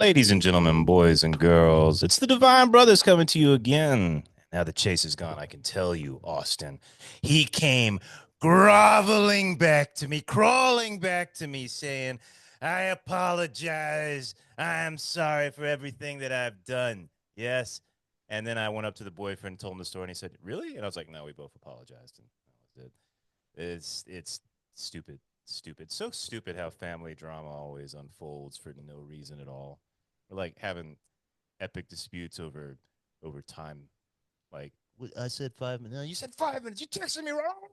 Ladies and gentlemen, boys and girls, it's the Divine Brothers coming to you again. Now the chase is gone, I can tell you, Austin. He came groveling back to me, crawling back to me, saying, I apologize. I'm sorry for everything that I've done. Yes. And then I went up to the boyfriend, told him the story, and he said, Really? And I was like, No, we both apologized. And that was it. It's stupid, stupid. So stupid how family drama always unfolds for no reason at all. Or like having epic disputes over time. Like I said 5 minutes. No, you said 5 minutes. You texted me wrong.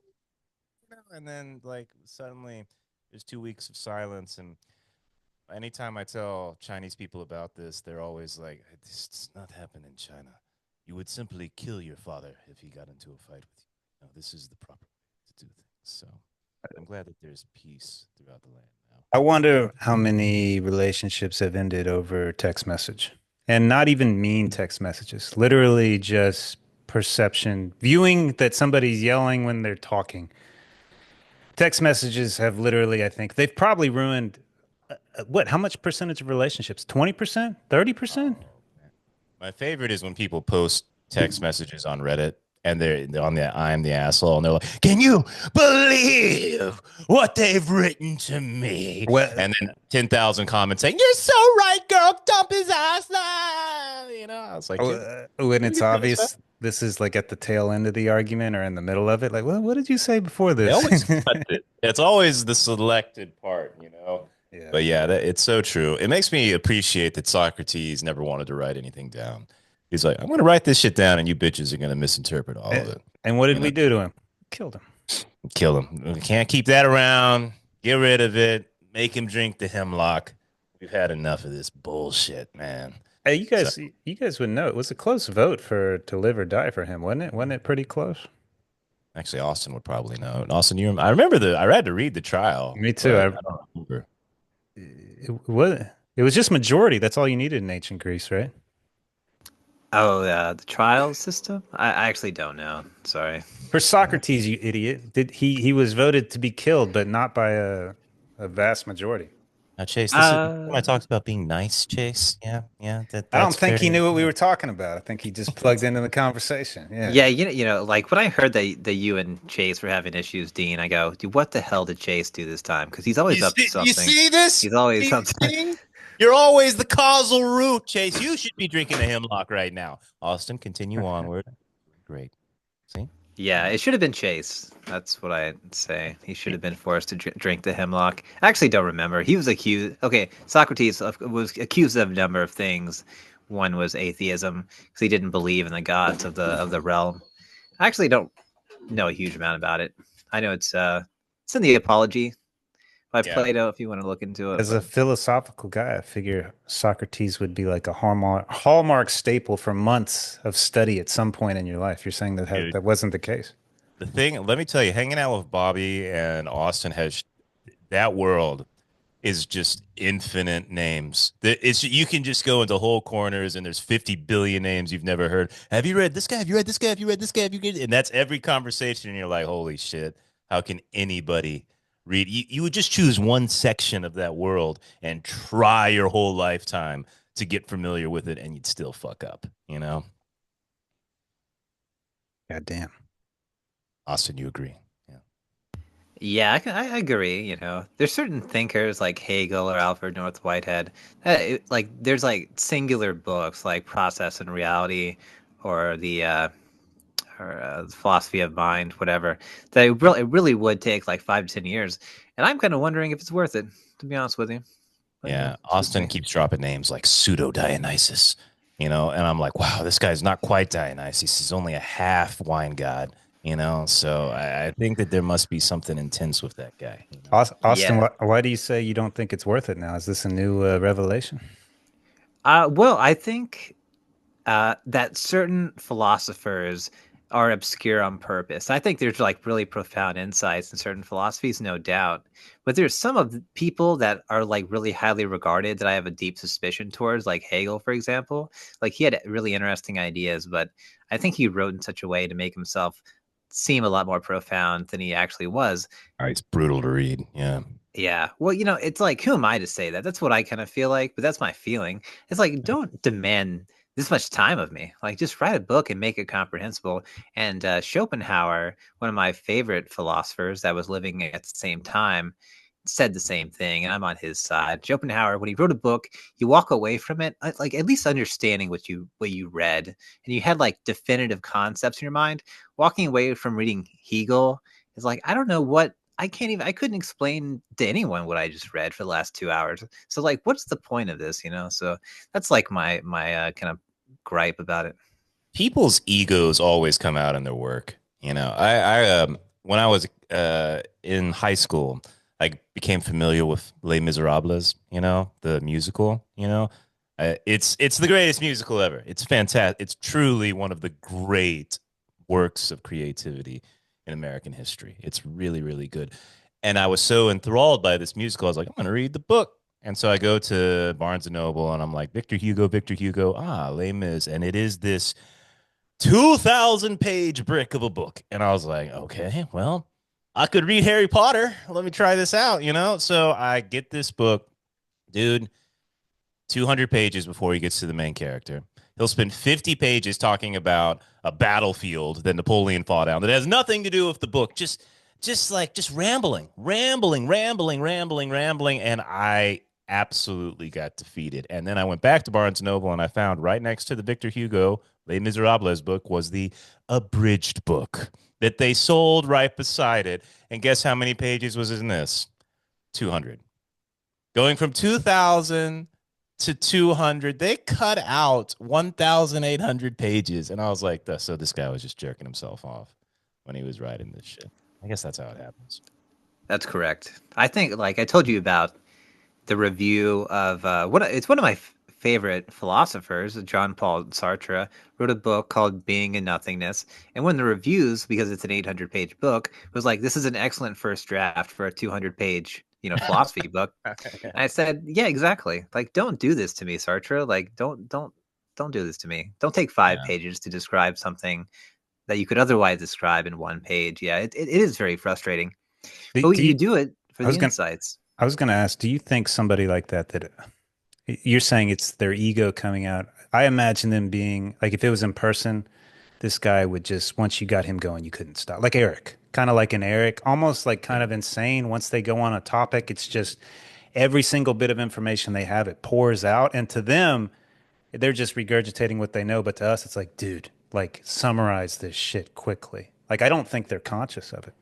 And then like suddenly there's 2 weeks of silence. And anytime I tell Chinese people about this, they're always like, "This does not happen in China. You would simply kill your father if he got into a fight with you. No, this is the proper way to do things." So I'm glad that there's peace throughout the land now. I wonder how many relationships have ended over text message and not even mean text messages, literally just perception, viewing that somebody's yelling when they're talking. Text messages have literally, I think, they've probably ruined what, how much percentage of relationships? 20%? 30%? Oh, man. My favorite is when people post text messages on Reddit and they're on the I'm the asshole and they're like, "Can you believe what they've written to me?" Well, And then 10,000 comments saying, "You're so right, girl. Dump his ass now." I was like, when "Can it's you finish that?" obvious this is like at the tail end of the argument or in the middle of it, like, well, what did you say before They this? always cut it. It's always the selected part. Yeah. But yeah, it's so true. It makes me appreciate that Socrates never wanted to write anything down. He's like, I'm going to write this shit down, and you bitches are going to misinterpret all of And it. and what did You know, we do to him? Killed him. kill him. We can't keep that around. Get rid of it. Make him drink the hemlock. We've had enough of this bullshit, man. Hey, So you guys would know it was a close vote for to live or die for him, wasn't it? Wasn't it pretty close? actually, Austin would probably know. Austin, I remember I had to read the trial, Me too. but I don't remember. It was just majority. That's all you needed in ancient Greece, right? Oh, the trial system? I actually don't know. Sorry. For Socrates, you idiot. Did he was voted to be killed, but not by a vast majority. Now, Chase, this is when I Uh, talked about being nice, Chase. Yeah, yeah, I don't that's think fair. he knew what we were talking about. I think he just plugged into the conversation. Yeah. yeah, like when I heard that you and Chase were having issues, Dean, I go, dude, what the hell did Chase do this time? Because he's always up to You something. see this? He's always See up this to. thing? You're always the causal root, Chase. You should be drinking a hemlock right now. Austin, continue onward. Great. See? Yeah, it should have been Chase. That's what I'd say. He should have been forced to drink the hemlock. I actually don't remember. He was accused. Okay, Socrates was accused of a number of things. One was atheism because he didn't believe in the gods of the realm. I actually don't know a huge amount about it. I know it's in the Apology by Yeah. Plato if you want to look into it. As a But philosophical guy, I figure Socrates would be like a hallmark staple for months of study at some point in your life. You're saying Dude, that wasn't the case. the thing, let me tell you, hanging out with Bobby and Austin that world is just infinite names. It's you can just go into whole corners and there's 50 billion names you've never heard. Have you read this guy? Have you read this guy? Have you read this guy? Have you read? And that's every conversation, and you're like, holy shit, how can anybody read? You would just choose one section of that world and try your whole lifetime to get familiar with it, and you'd still fuck up. God damn. Austin, you agree? Yeah. yeah, I agree. There's certain thinkers like Hegel or Alfred North Whitehead. Like there's like singular books like Process and Reality, or the philosophy of mind, whatever. That it really would take like 5 to 10 years, and I'm kind of wondering if it's worth it. To be honest with you, but Yeah, it's just Austin me. keeps dropping names like pseudo Dionysus, and I'm like, wow, this guy's not quite Dionysus. He's only a half wine god. So I think that there must be something intense with that guy. Austin, Yeah. why do you say you don't think it's worth it now? Is this a new revelation? Well, I think that certain philosophers are obscure on purpose. I think there's like really profound insights in certain philosophies, no doubt. But there's some of the people that are like really highly regarded that I have a deep suspicion towards, like Hegel, for example. Like he had really interesting ideas, but I think he wrote in such a way to make himself seem a lot more profound than he actually was. All right, it's brutal to read. Yeah. Yeah. Well, it's like, who am I to say that? That's what I kind of feel like, but that's my feeling. It's like, don't demand this much time of me. Like, just write a book and make it comprehensible. And Schopenhauer, one of my favorite philosophers that was living at the same time, said the same thing, and I'm on his side. Schopenhauer, when he wrote a book, you walk away from it like at least understanding what you read, and you had like definitive concepts in your mind. Walking away from reading Hegel is like, I don't know what I couldn't explain to anyone what I just read for the last 2 hours. So like, what's the point of this? So that's like my kind of gripe about it. People's egos always come out in their work. When I was in high school, I became familiar with Les Miserables. The musical. It's the greatest musical ever. It's fantastic. It's truly one of the great works of creativity in American history. It's really, really good. And I was so enthralled by this musical, I was like, I'm going to read the book. And so I go to Barnes and Noble and I'm like, Victor Hugo, Les Mis. And it is this 2,000 page brick of a book. And I was like, okay, well, I could read Harry Potter. Let me try this out. So I get this book, dude, 200 pages before he gets to the main character. He'll spend 50 pages talking about a battlefield that Napoleon fought on that has nothing to do with the book. Just rambling, rambling. And I absolutely got defeated. And then I went back to Barnes and Noble and I found right next to the Victor Hugo Les Miserables book was the abridged book that they sold right beside it. And guess how many pages was in this? 200. Going from 2,000 to 200, they cut out 1,800 pages. And I was like, so this guy was just jerking himself off when he was writing this shit. I guess that's how it happens. That's correct. I think, like I told you about the review of it's one of my favorite philosophers, John Paul Sartre, wrote a book called Being and Nothingness. And one of the reviews, because it's an 800-page book, was like, this is an excellent first draft for a 200-page, philosophy book. And I said, yeah, exactly. Like, don't do this to me, Sartre. Like, don't do this to me. Don't take 5 pages to describe something that you could otherwise describe in 1 page. Yeah, it is very frustrating. But Do you you, do it for I the was gonna insights. I was gonna ask, do you think somebody like that you're saying it's their ego coming out? I imagine them being like, if it was in person, this guy would just, once you got him going, you couldn't stop. Like Eric, kind of like an Eric, almost like kind of insane. Once they go on a topic, it's just every single bit of information they have, it pours out. And to them, they're just regurgitating what they know. But to us, it's like, dude, like summarize this shit quickly. Like, I don't think they're conscious of it.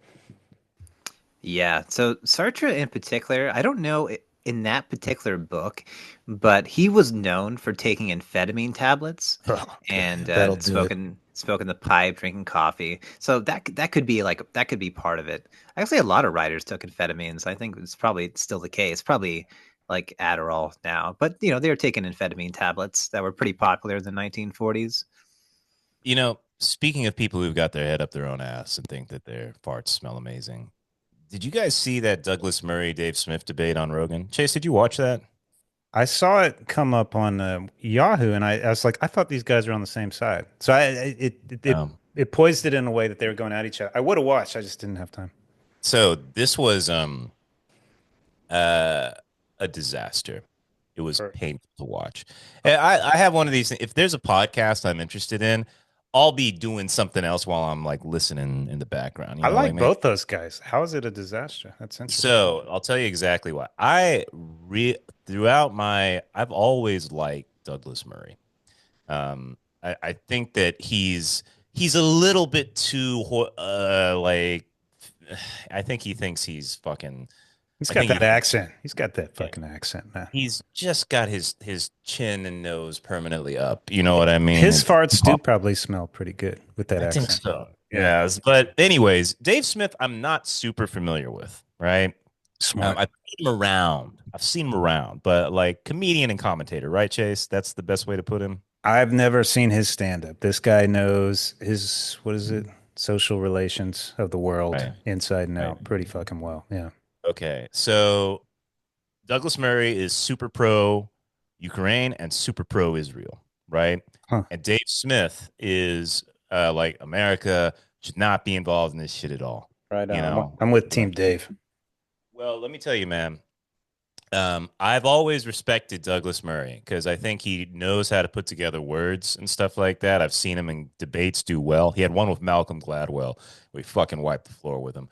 Yeah. So Sartre in particular, I don't know in that particular book, but he was known for taking amphetamine tablets Okay, and that'll do it. smoking the pipe, drinking coffee. So that could be like that could be part of it. Actually, a lot of writers took amphetamines. I think it's probably still the case. Probably like Adderall now, but they were taking amphetamine tablets that were pretty popular in the 1940s. Speaking of people who've got their head up their own ass and think that their farts smell amazing, did you guys see that Douglas Murray Dave Smith debate on Rogan? Chase, did you watch that? I saw it come up on Yahoo, and I was like, I thought these guys were on the same side. So it poised it in a way that they were going at each other. I would have watched, I just didn't have time. So this was uh a disaster. It was Or- painful to watch. And I have one of these. If there's a podcast I'm interested in, I'll be doing something else while I'm like listening in the background. I Like like man. both those guys. How is it a disaster? That's interesting. So I'll tell you exactly why. Throughout I've always liked Douglas Murray. I think that he's a little bit too like I think he thinks he's fucking. He's I got think he that thinks accent. He's got that fucking accent, man. he's just got his chin and nose permanently up. You know what I mean? His farts do probably smell pretty good with that I think accent. so. Yeah. Yes, but anyways, Dave Smith, I'm not super familiar with. Right? Smart. I've seen him around. I've seen him around, but like comedian and commentator, right, Chase? That's the best way to put him. I've never seen his stand up. This guy knows his, what is it? Social relations of the world Right. inside and Right. out pretty fucking well. Yeah. Okay. So Douglas Murray is super pro Ukraine and super pro Israel, right? Huh. And Dave Smith is like America should not be involved in this shit at all. Right on. You know, I'm with Team Dave. Well, let me tell you, man. I've always respected Douglas Murray because I think he knows how to put together words and stuff like that. I've seen him in debates do well. He had one with Malcolm Gladwell where he fucking wiped the floor with him.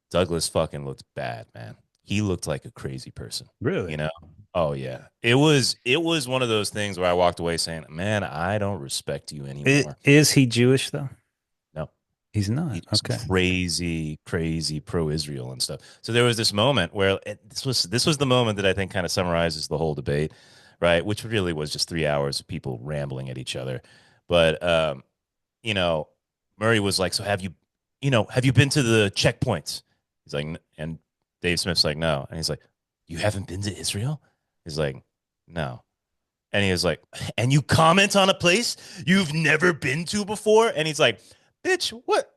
Douglas fucking looked bad, man. He looked like a crazy person, you Really? know? Oh yeah. It was one of those things where I walked away saying, "Man, I don't respect you anymore." Is he Jewish though? No. He's not. He's Okay. crazy, crazy pro-Israel and stuff. So there was this moment where this was the moment that I think kind of summarizes the whole debate, right? Which really was just 3 hours of people rambling at each other. But you know, Murray was like, "So have you been to the checkpoints?" He's like, and Dave Smith's like, "No," and he's like, "You haven't been to Israel?" He's like, "No." And he was like, "And you comment on a place you've never been to before?" And he's like, "Bitch, what?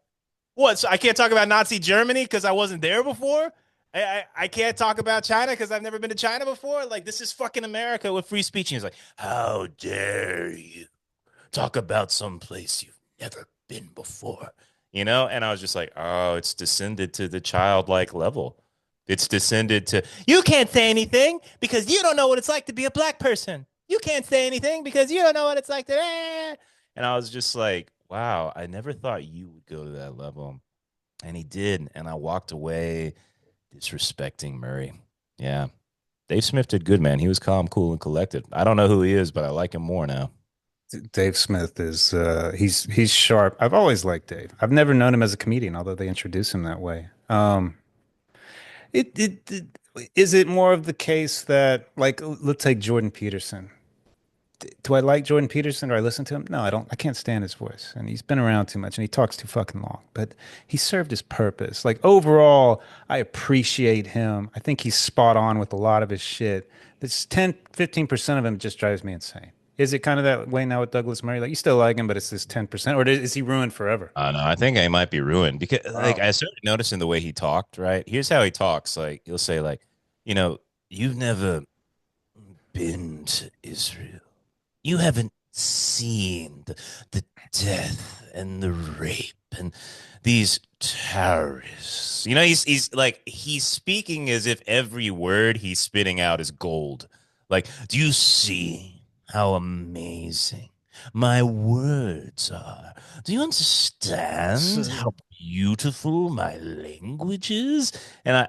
What? So I can't talk about Nazi Germany because I wasn't there before. I can't talk about China because I've never been to China before. Like this is fucking America with free speech." And he's like, "How dare you talk about some place you've never been before?" And I was just like, "Oh, it's descended to the childlike level. It's descended to you can't say anything because you don't know what it's like to be a black person. You can't say anything because you don't know what it's like to." And I was just like, wow, I never thought you would go to that level. And he did. And I walked away disrespecting Murray. Yeah. Dave Smith did good, man. He was calm, cool, and collected. I don't know who he is, but I like him more now. Dave Smith is he's sharp. I've always liked Dave. I've never known him as a comedian, although they introduce him that way. It is it more of the case that like let's take Jordan Peterson. Do I like Jordan Peterson or I listen to him? No, I don't. I can't stand his voice, and he's been around too much, and he talks too fucking long. But he served his purpose. Like overall, I appreciate him. I think he's spot on with a lot of his shit. This 10, 15% of him just drives me insane. Is it kind of that way now with Douglas Murray? Like you still like him, but it's this 10%, or is he ruined forever? I don't know. I think I might be ruined because, like, Wow. I started noticing the way he talked. Right, here's how he talks. Like, he'll say, like, you've never been to Israel. You haven't seen the death and the rape and these terrorists. He's like he's speaking as if every word he's spitting out is gold. Like, do you see how amazing my words are? Do you understand So, how beautiful my language is? And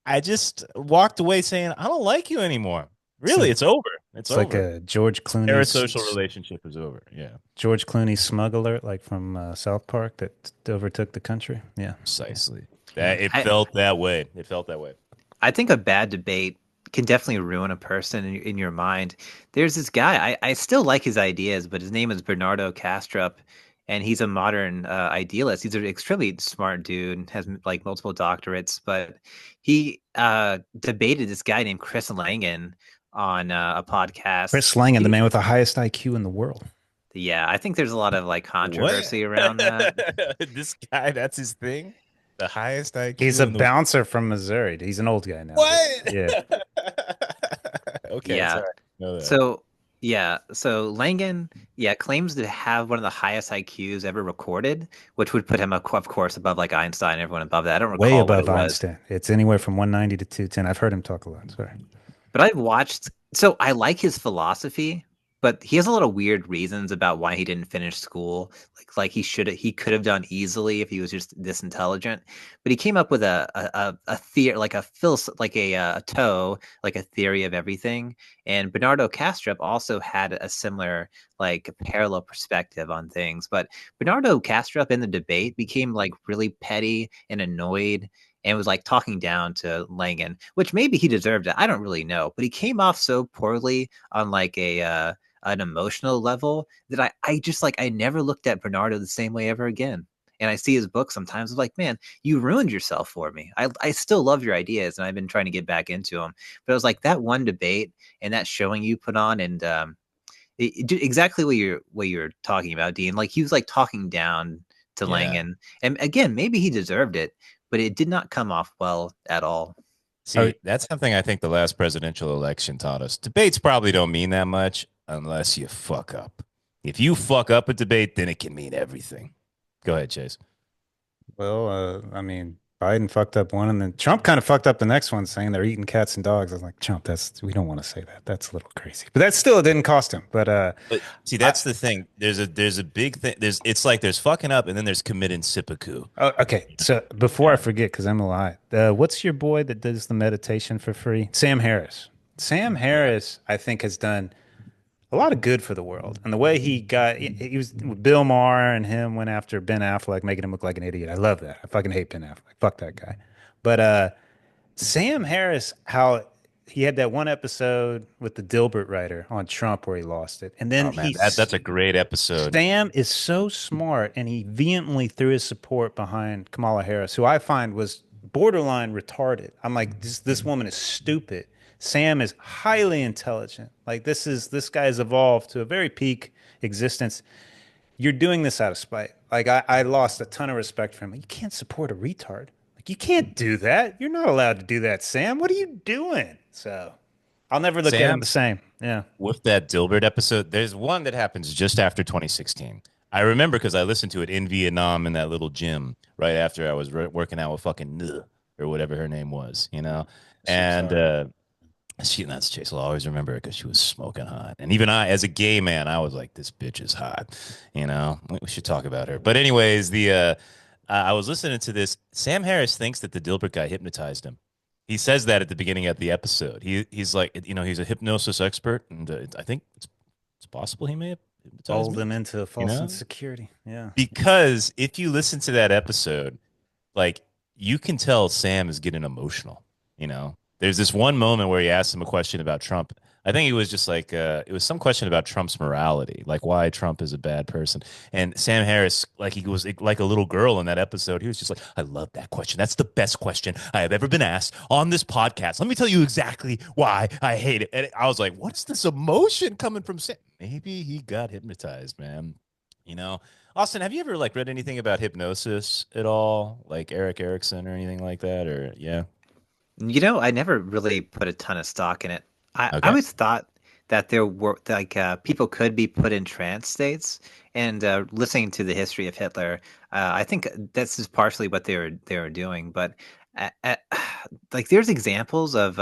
I just walked away saying, I don't like you anymore. so Really, it's over. It's it's like over. a George Parasocial Clooney's relationship is over. Yeah, George Clooney smug alert, like from South Park that overtook the country. Yeah, yeah, precisely. yeah. That it I felt that way. It felt that way. I think a bad debate can definitely ruin a person in your mind. There's this guy, I still like his ideas, but his name is Bernardo Kastrup, and he's a modern idealist. He's an extremely smart dude, has like multiple doctorates, but he debated this guy named Chris Langan on a podcast. Chris Langan, the He, man with the highest IQ in the world. yeah, I think there's a lot of like What? controversy around that. This guy, that's his thing? The highest He's IQ a in the bouncer from Missouri. He's an old guy now, but what? yeah. Okay, Yeah. sorry. Know that. So so Langan, yeah, claims to have one of the highest IQs ever recorded, which would put him, of course, above like Einstein and everyone above that. I don't Way recall what above it was, Einstein. It's anywhere from 190 to 210. I've heard him talk a lot. Sorry. but I've watched. So I like his philosophy, but he has a lot of weird reasons about why he didn't finish school. Like he could have done easily if he was just this intelligent. But he came up with a theory, like a like a toe, like a theory of everything. And Bernardo Kastrup also had a similar like parallel perspective on things. But Bernardo Kastrup in the debate became like really petty and annoyed and was like talking down to Langan, which maybe he deserved it. I don't really know, but he came off so poorly on like a an emotional level that I just like I never looked at Bernardo the same way ever again. And I see his book sometimes. I'm like, man, you ruined yourself for me. I still love your ideas, and I've been trying to get back into them. But it was like that one debate and that showing you put on, and exactly what you're talking about, Dean. Like he was like talking down to Yeah. Langan, and again, maybe he deserved it, but it did not come off well at all. Oh, See, that's something I think the last presidential election taught us. Debates probably don't mean that much unless you fuck up. If you fuck up a debate, then it can mean everything. Go ahead, Chase. well, I mean, Biden fucked up one, and then Trump kind of fucked up the next one, saying they're eating cats and dogs. I was like, Trump, we don't want to say that. That's a little crazy. But that still didn't cost him. But But see, I, that's the thing. There's a big thing. It's like there's fucking up, and then there's committing seppuku. oh, okay. So before I Yeah. forget, because I'm a lie, what's your boy that does the meditation for free? Sam Harris. Sam Yeah. Harris, I think, has done a lot of good for the world. And the way he was Bill Maher and him went after Ben Affleck, making him look like an idiot. I love that. I fucking hate Ben Affleck. Fuck that guy. But Sam Harris, how he had that one episode with the Dilbert writer on Trump where he lost it. And then Oh man, that's a great episode. Sam is so smart and he vehemently threw his support behind Kamala Harris, who I find was borderline retarded. I'm like, this woman is stupid. Sam is highly intelligent. Like this guy's evolved to a very peak existence. You're doing this out of spite. Like I lost a ton of respect for him. You can't support a retard. Like you can't do that. You're not allowed to do that, Sam. What are you doing? So I'll never look at him Sam, the same. Yeah. with that Dilbert episode, there's one that happens just after 2016. I remember because I listened to it in Vietnam in that little gym right after I was working out with fucking Nuh, or whatever her name was, you know? She's And hard. that's Chase. I'll always remember it because she was smoking hot. And even I, as a gay man, I was like, this bitch is hot. You know, we should talk about her. But anyways, I was listening to this. Sam Harris thinks that the Dilbert guy hypnotized him. He says that at the beginning of the episode. He's like, he's a hypnosis expert, and I think it's possible he may have hypnotized Lulled me. him into You false know, insecurity. Yeah. because if you listen to that episode, like you can tell Sam is getting emotional. There's this one moment where he asked him a question about Trump. I think it was just like it was some question about Trump's morality, like why Trump is a bad person. And Sam Harris, like he was like a little girl in that episode. He was just like, I love that question. That's the best question I have ever been asked on this podcast. Let me tell you exactly why I hate it. And I was like, what's this emotion coming from Sam? Maybe he got hypnotized, man. You know, Austin, have you ever like read anything about hypnosis at all, like Eric Erickson or anything like that? Or yeah, I never really put a ton of stock in it. I okay, always thought that there were like people could be put in trance states, and listening to the history of Hitler, I think this is partially what they were doing. But uh, uh, like, there's examples of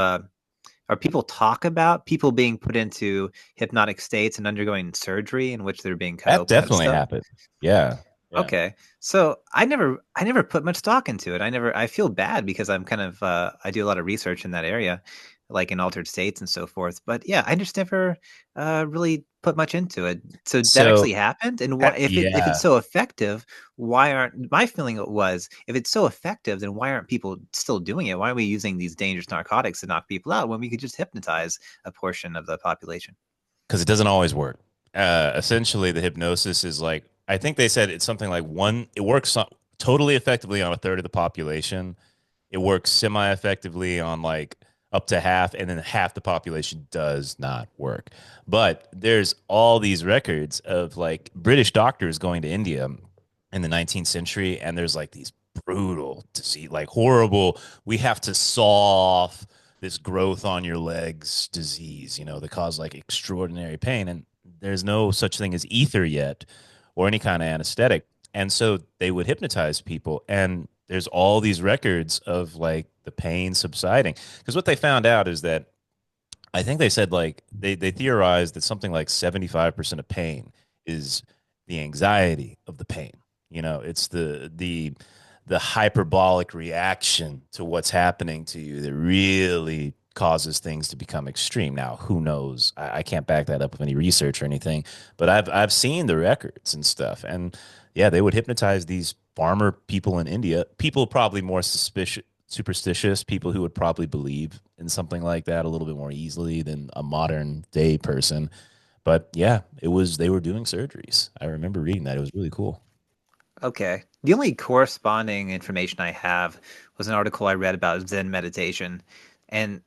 or people talk about people being put into hypnotic states and undergoing surgery in which they're being cut that open and definitely stuff. happened. Yeah, yeah. Okay. So I never put much stock into it. I feel bad because I'm kind of I do a lot of research in that area, like in altered states and so forth. But yeah, I just never really put much into it. So that So actually happened, and why if it's yeah, so effective, why aren't my feeling was if it's so effective, then why aren't people still doing it? Why are we using these dangerous narcotics to knock people out when we could just hypnotize a portion of the population? because it doesn't always work. Essentially, the hypnosis is like I think they said it's something like one. It works totally effectively on a third of the population. It works semi-effectively on like up to half, and then half the population does not work. But there's all these records of like British doctors going to India in the 19th century, and there's like these brutal disease, like horrible. We have to saw off this growth on your legs disease, that cause like extraordinary pain, and there's no such thing as ether yet, or any kind of anesthetic. And so they would hypnotize people, and there's all these records of like the pain subsiding. Because what they found out is that I think they said like they theorized that something like 75% of pain is the anxiety of the pain. It's the hyperbolic reaction to what's happening to you that really causes things to become extreme. Now, who knows? I can't back that up with any research or anything, but I've seen the records and stuff. And yeah, they would hypnotize these farmer people in India, people probably more superstitious, people who would probably believe in something like that a little bit more easily than a modern day person. But yeah, they were doing surgeries. I remember reading that. It was really cool. Okay. The only corresponding information I have was an article I read about Zen meditation. And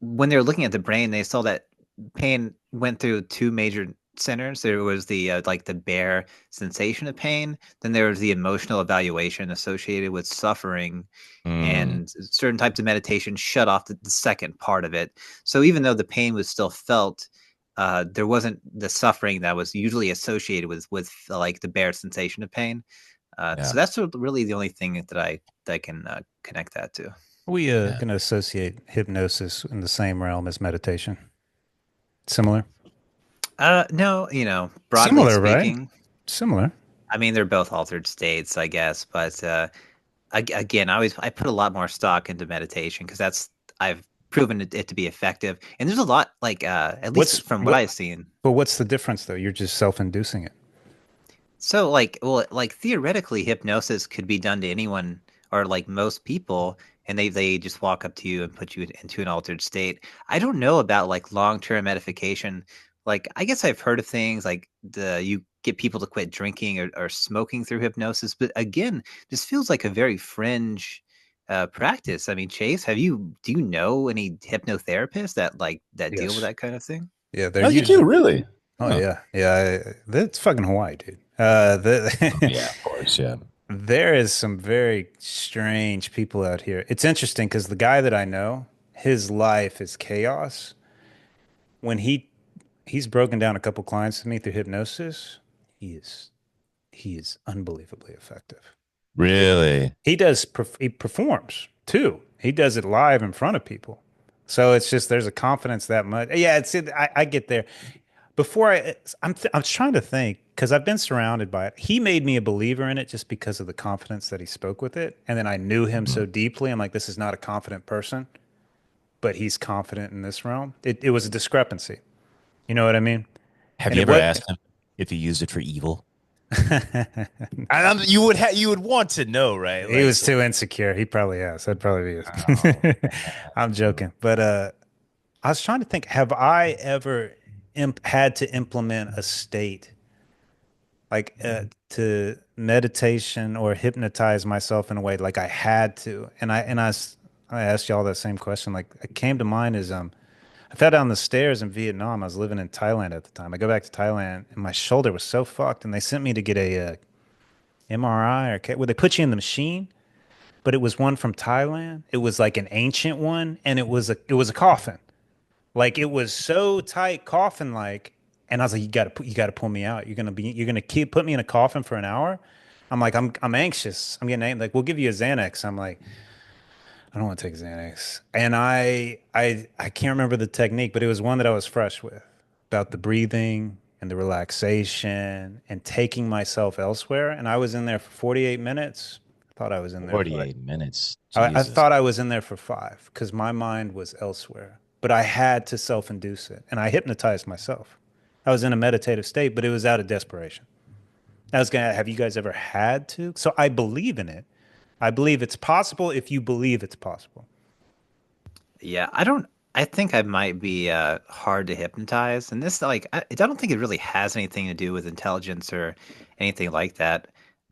when they were looking at the brain, they saw that pain went through two major centers. There was the like the bare sensation of pain. Then there was the emotional evaluation associated with suffering, Mm, and certain types of meditation shut off the second part of it. So even though the pain was still felt, there wasn't the suffering that was usually associated with like the bare sensation of pain. Yeah. So that's really the only thing that I can connect that to. We Yeah. can associate hypnosis in the same realm as meditation. Similar. No, broadly Similar, right? speaking, Similar. I mean they're both altered states, I guess. But again, I put a lot more stock into meditation because I've proven it to be effective. And there's a lot like at least What's from what what? I've seen. But what's the difference though? You're just self-inducing it. So like, well, like theoretically, hypnosis could be done to anyone or like most people, and they just walk up to you and put you into an altered state. I don't know about like long-term edification. Like, I guess I've heard of things like the you get people to quit drinking or smoking through hypnosis, but again, this feels like a very fringe practice. I mean, Chase, do you know any hypnotherapists that deal with Yes. that kind of thing? Yeah, they're Oh, you usually. do really? Oh Huh. yeah, yeah. That's fucking Hawaii, dude. Oh, yeah, of course. Yeah. There is some very strange people out here. It's interesting because the guy that I know, his life is chaos. When he's broken down a couple clients to me through hypnosis, he is he is unbelievably effective. Really? He performs too. He does it live in front of people. So it's just there's a confidence that much. Yeah, I get there. I was trying to think because I've been surrounded by it. He made me a believer in it just because of the confidence that he spoke with it, and then I knew him Mhm. so deeply. I'm like, this is not a confident person, but he's confident in this realm. It was a discrepancy. You know what I mean? Have And you it ever what asked him if he used it for evil? You would want to know, right? he Like, was so, too insecure. He probably has. That'd probably be oh, it. I'm joking, but I was trying to think. Have I ever had to implement a state like to meditation or hypnotize myself in a way like I had to? I asked y'all that same question. Like it came to mind is I fell down the stairs in Vietnam. I was living in Thailand at the time. I go back to Thailand and my shoulder was so fucked, and they sent me to get a MRI where they put you in the machine, but it was one from Thailand. It was like an ancient one, and it was a coffin. Like it was so tight, coffin like. And I was like, you got to pull me out. You're gonna keep put me in a coffin for an hour. I'm anxious. I'm getting like, we'll give you a Xanax. I'm like, I don't want to take Xanax. And I can't remember the technique, but it was one that I was fresh with about the breathing and the relaxation and taking myself elsewhere. And I was in there for 48 minutes. I thought I was in there for like 48 minutes. I Jesus. thought I was in there for 5 because my mind was elsewhere, but I had to self-induce it, and I hypnotized myself. I was in a meditative state, but it was out of desperation. I was gonna have you guys ever had to? So I believe in it. I believe it's possible if you believe it's possible. Yeah, I don't. I think I might be hard to hypnotize, and this I don't think it really has anything to do with intelligence or anything like that.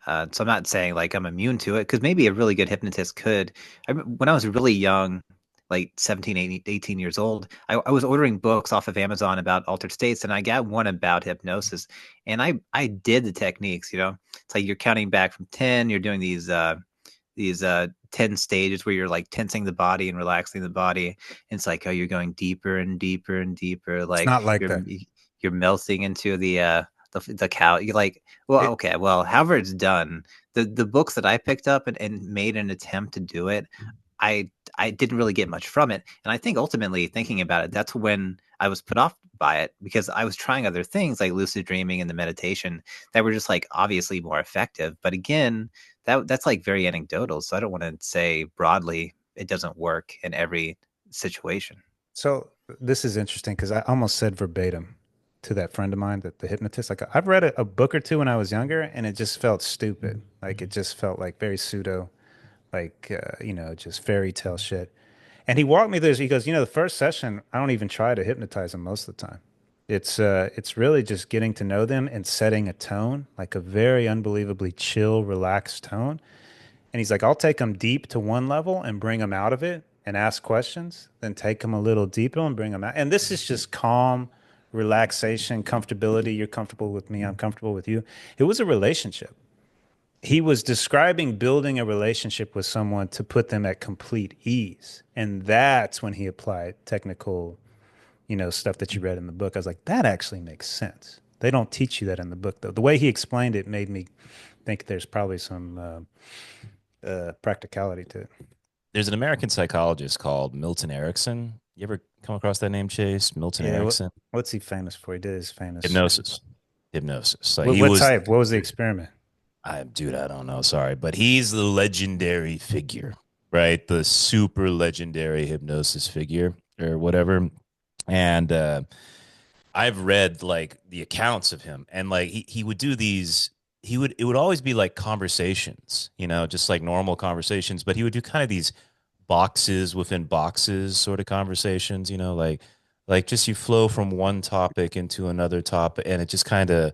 So I'm not saying like I'm immune to it because maybe a really good hypnotist could. When I was really young, like 17, 18 years old, I was ordering books off of Amazon about altered states, and I got one about hypnosis, and I did the techniques. It's like you're counting back from 10. You're doing these 10 stages where you're like tensing the body and relaxing the body. And it's like, oh, you're going deeper and deeper and deeper, It's like not like that. you're melting into the cow. You're like, well, It, okay, well, however it's done, the books that I picked up and made an attempt to do it, I didn't really get much from it. And I think ultimately thinking about it, that's when I was put off by it because I was trying other things like lucid dreaming and the meditation that were just like obviously more effective. But again, that's like very anecdotal. So I don't want to say broadly it doesn't work in every situation. so this is interesting because I almost said verbatim to that friend of mine, that the hypnotist. Like I've read a book or two when I was younger, and it just felt stupid. Like it just felt like very pseudo, like just fairy tale shit. And he walked me through this. He goes, the first session, I don't even try to hypnotize them most of the time. It's really just getting to know them and setting a tone, like a very unbelievably chill, relaxed tone. And he's like, I'll take them deep to one level and bring them out of it and ask questions, then take them a little deeper and bring them out. And this is just calm, relaxation, comfortability. You're comfortable with me, I'm comfortable with you. It was a relationship. He was describing building a relationship with someone to put them at complete ease. And that's when he applied technical, stuff that you read in the book. I was like, that actually makes sense. They don't teach you that in the book, though. The way he explained it made me think there's probably some practicality to it. There's an American psychologist called Milton Erickson. You ever come across that name, Chase? Milton Yeah, Erickson? what's he famous for? He did his famous. Hypnosis. Hypnosis. Like he What was, type? What was the experiment? dude, I don't know. Sorry, but he's the legendary figure, right? The super legendary hypnosis figure or whatever. And I've read like the accounts of him, and like he would do these. It would always be like conversations, just like normal conversations, but he would do kind of these boxes within boxes sort of conversations, like just you flow from one topic into another topic, and it just kind of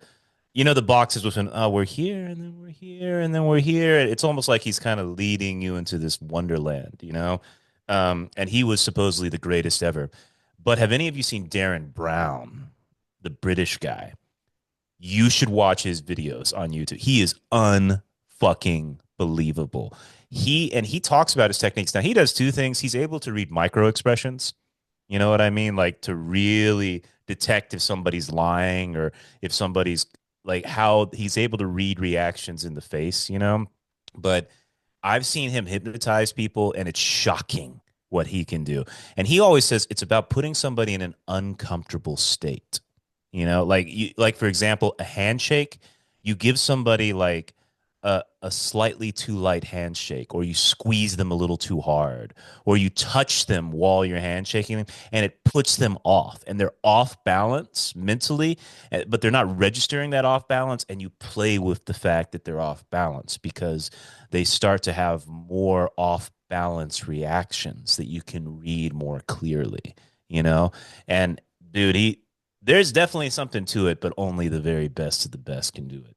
the boxes within, oh, we're here and then we're here and then we're here. It's almost like he's kind of leading you into this wonderland. And he was supposedly the greatest ever. But have any of you seen Darren Brown, the British guy? You should watch his videos on YouTube. He is unfucking believable. He talks about his techniques. Now he does two things. He's able to read micro expressions. You know what I mean? Like to really detect if somebody's lying or if somebody's like how he's able to read reactions in the face. But I've seen him hypnotize people and it's shocking what he can do. And he always says it's about putting somebody in an uncomfortable state. Like for example, a handshake, you give somebody like a slightly too light handshake, or you squeeze them a little too hard, or you touch them while you're handshaking them, and it puts them off, and they're off balance mentally, but they're not registering that off balance, and you play with the fact that they're off balance because they start to have more off balance reactions that you can read more clearly. And dude, there's definitely something to it, but only the very best of the best can do it.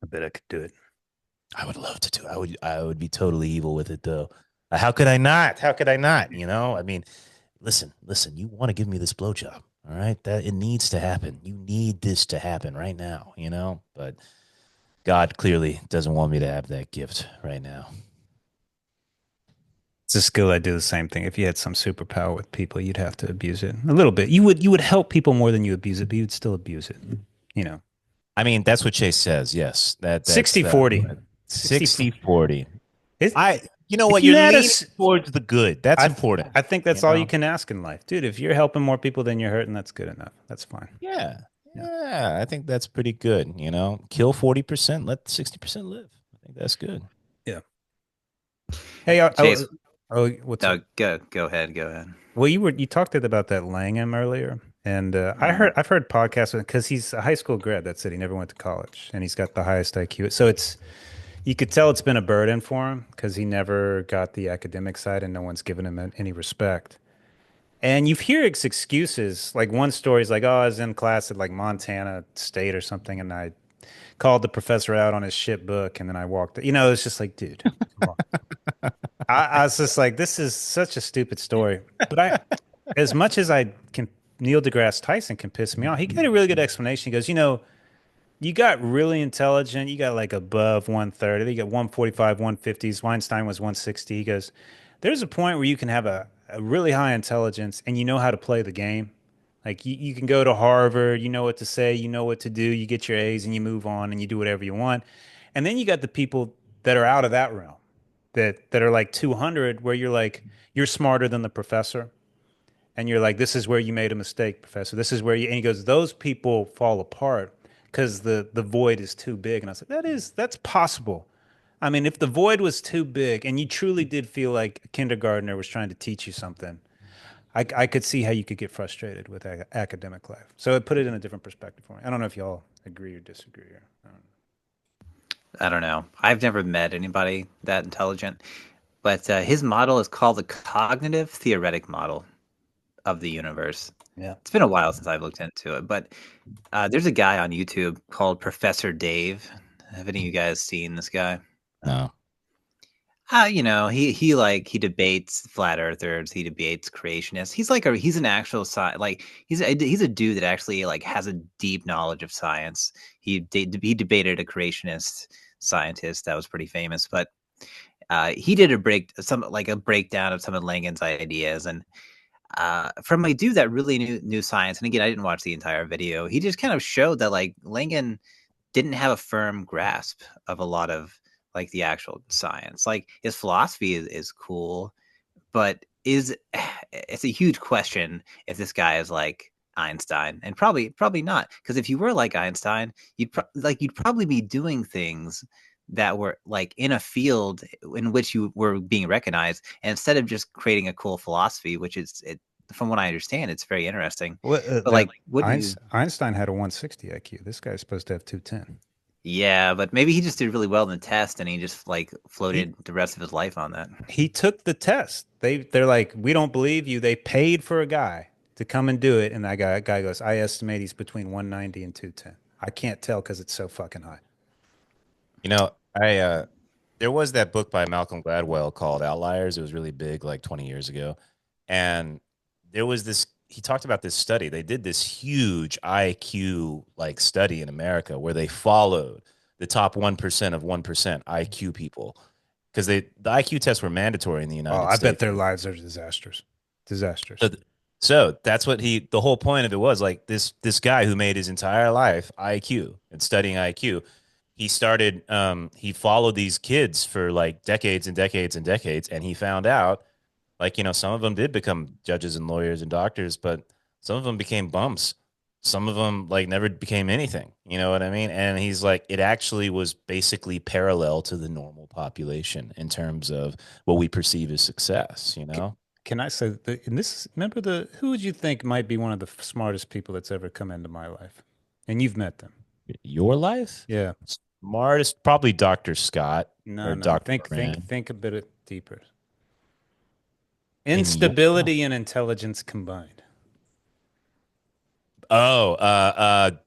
I bet I could do it. I would love to do it. I would be totally evil with it though. How could I not? How could I not? I mean, listen, you want to give me this blowjob. All right. That it needs to happen. You need this to happen right now, but God clearly doesn't want me to have that gift right now. It's a skill. I do the same thing. If you had some superpower with people, you'd have to abuse it a little bit. You would help people more than you abuse it, but you'd still abuse it. I mean, that's what Chase says. Yes. That's 60-40. 60-40. It's, You know if what? you You're had leaning towards the good. That's important. I think that's all you can ask in life. Dude, if you're helping more people than you're hurting, that's good enough. That's fine. Yeah. Yeah. I think that's pretty good. Kill 40%, let 60% live. I think that's good. Yeah. Hey, Chase, what's up? Go ahead. Well, you talked about that Langham earlier, and I've heard podcasts because he's a high school grad. That's it. He never went to college, and he's got the highest IQ. So you could tell it's been a burden for him because he never got the academic side, and no one's given him any respect. And you hear his excuses. Like one story is like, "Oh, I was in class at like Montana State or something, and I called the professor out on his shit book, and then I walked." It's just like, dude, come on. I was just like, this is such a stupid story. But as much as Neil deGrasse Tyson can piss me off, he got a really good explanation. He goes, you got really intelligent. You got like above 130. You got 145, 150s. Weinstein was 160. He goes, there's a point where you can have a really high intelligence and you know how to play the game. Like you can go to Harvard, you know what to say, you know what to do, you get your A's and you move on and you do whatever you want. And then you got the people that are out of that realm that are like 200 where you're smarter than the professor. And you're like, this is where you made a mistake, professor. This is where and he goes, those people fall apart because the void is too big. And I was like, that's possible. I mean, if the void was too big and you truly did feel like a kindergartner was trying to teach you something, I could see how you could get frustrated with academic life. So it put it in a different perspective for me. I don't know if y'all agree or disagree. I don't know. I've never met anybody that intelligent, but his model is called the cognitive theoretic model of the universe. Yeah. It's been a while since I've looked into it, but there's a guy on YouTube called Professor Dave. Have any of you guys seen this guy? No. He debates flat earthers. He debates creationists. He's an actual he's a dude that actually like has a deep knowledge of science. He debated a creationist scientist that was pretty famous, but he did a breakdown of some of Langan's ideas, and from a dude that really knew science. And again, I didn't watch the entire video. He just kind of showed that like Langan didn't have a firm grasp of a lot of like the actual science. Like his philosophy is cool, but is it's a huge question if this guy is like Einstein, and probably not, because if you were like Einstein, you'd probably be doing things that were like in a field in which you were being recognized, and instead of just creating a cool philosophy, which is it from what I understand, it's very interesting. Well, But like, wouldn't you? Einstein had a 160 IQ. This guy's supposed to have 210. Yeah, but maybe he just did really well in the test, and he just like He floated the rest of his life on that. he took the test. They're like, we don't believe you. They paid for a guy to come and do it, and that guy goes, I estimate he's between 190 and 210. I can't tell because it's so fucking high. You know, I there was that book by Malcolm Gladwell called Outliers. It was really big like 20 years ago. And there was this he talked about this study. They did this huge IQ like study in America where they followed the top 1% of 1% IQ people because the IQ tests were mandatory in the Oh, United I bet States. their lives are disasters. Disasters. So, so that's what the whole point of it was like this guy who made his entire life IQ and studying IQ. He followed these kids for like decades and decades and decades, and he found out like some of them did become judges and lawyers and doctors, but some of them became bums. Some of them like never became anything. You know what I mean? And he's like, it actually was basically parallel to the normal population in terms of what we perceive as success. Can I say and this remember who would you think might be one of the smartest people that's ever come into my life? And you've met them. Your life? Yeah. Smartest, probably Dr. Scott No, or no. Dr. Moran. Think a bit deeper. In your Instability and intelligence combined.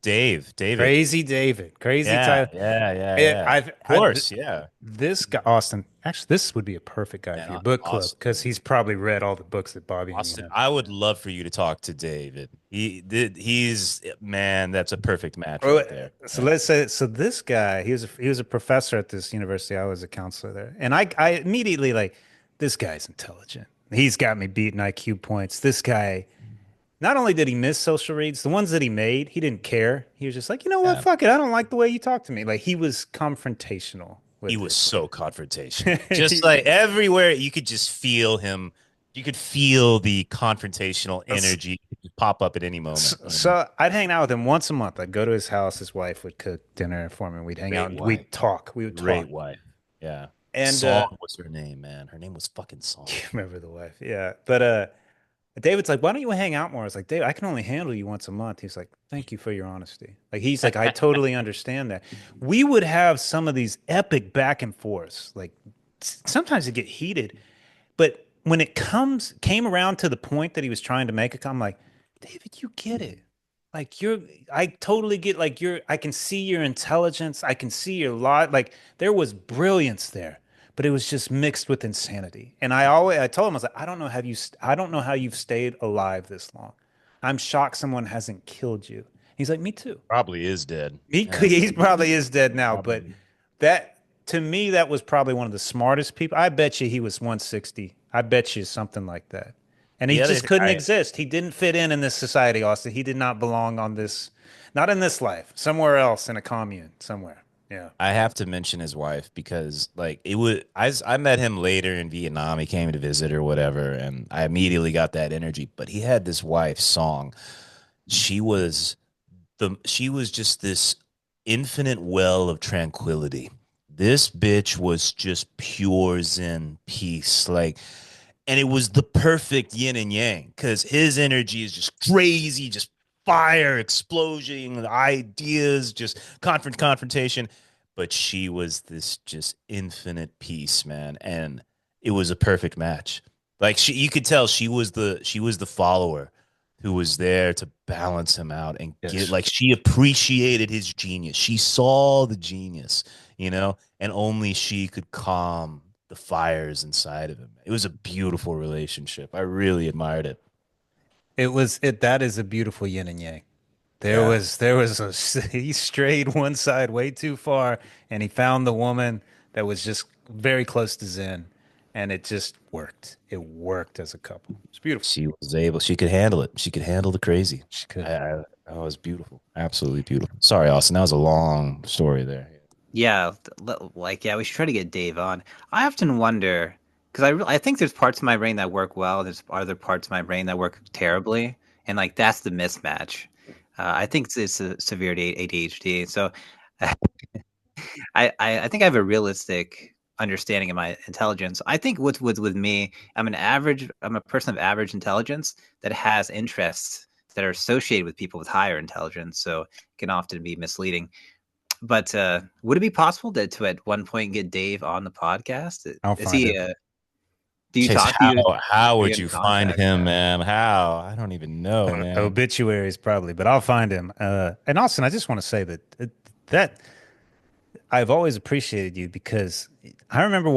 David. Crazy David. Crazy Yeah, Tyler. yeah, yeah, It, yeah. I've, Of I, course, yeah. this guy, Austin, actually, this would be a perfect guy Man, for your book club Austin, because he's probably read all the books that Bobby and you Austin, have. I would love for you to talk to David. He's man, that's a perfect match Well, right there. so Yeah. let's say so this guy he was a professor at this university. I was a counselor there, and I immediately like this guy's intelligent. He's got me beating IQ points. This guy not only did he miss social reads, the ones that he made, he didn't care. He was just like, you know what, Yeah. fuck it, I don't like the way you talk to me. Like he was confrontational He with was it. so confrontational. Just like everywhere you could just feel him. You could feel the confrontational energy pop up at any moment. So I'd hang out with him once a month. I'd go to his house. His wife would cook dinner for me. We'd hang out Great and wife. we'd talk. We would talk. Great wife. Yeah. And Song was her name, man. Her name was fucking you Song. remember the wife, yeah. But David's like, why don't you hang out more? I was like, Dave, I can only handle you once a month. He's like, thank you for your honesty. Like he's like, I totally understand that. We would have some of these epic back and forths. Like sometimes it get heated, but when it came around to the point that he was trying to make it, I'm like, David, you get it. Like I totally get like I can see your intelligence. I can see your lot. Like there was brilliance there, but it was just mixed with insanity. And I told him, I was like, I don't know how you've stayed alive this long. I'm shocked someone hasn't killed you. He's like, me too. Probably is dead. He Yeah. he probably is dead now, but Probably. that to me that was probably one of the smartest people. I bet you he was 160. I bet you something like that. And he The other just thing couldn't exist. He didn't fit in this society, Austin. He did not belong on this, not in this life, somewhere else in a commune, somewhere. Yeah. I have to mention his wife because like I met him later in Vietnam. He came to visit or whatever, and I immediately got that energy. But he had this wife, Song. She was she was just this infinite well of tranquility. This bitch was just pure zen peace. Like, and it was the perfect yin and yang because his energy is just crazy, just fire, explosion, ideas, just confrontation. But she was this just infinite peace, man, and it was a perfect match. Like you could tell she was the follower who was there to balance him out and get Yes. like she appreciated his genius. She saw the genius, and only she could calm the fires inside of him. It was a beautiful relationship. I really admired it. That is a beautiful yin and yang. Yeah. He strayed one side way too far and he found the woman that was just very close to Zen. and it just worked. It worked as a couple. It's beautiful. She could handle it. She could handle the crazy. She could. That was beautiful. Absolutely beautiful. Sorry, Austin. That was a long story there. Yeah, like yeah, we should try to get Dave on. I often wonder because I think there's parts of my brain that work well, there's other parts of my brain that work terribly, and like that's the mismatch. I think it's a severe ADHD. So I think I have a realistic understanding of my intelligence. I think with me, I'm a person of average intelligence that has interests that are associated with people with higher intelligence, so it can often be misleading. But would it be possible to at one point get Dave on the podcast? I'll Is find he? him. Do you Chase, talk to you? how Are you would in you find contact? him, man? How? I don't even know, man. Obituaries probably, but I'll find him. And Austin, I just want to say that I've always appreciated you because I remember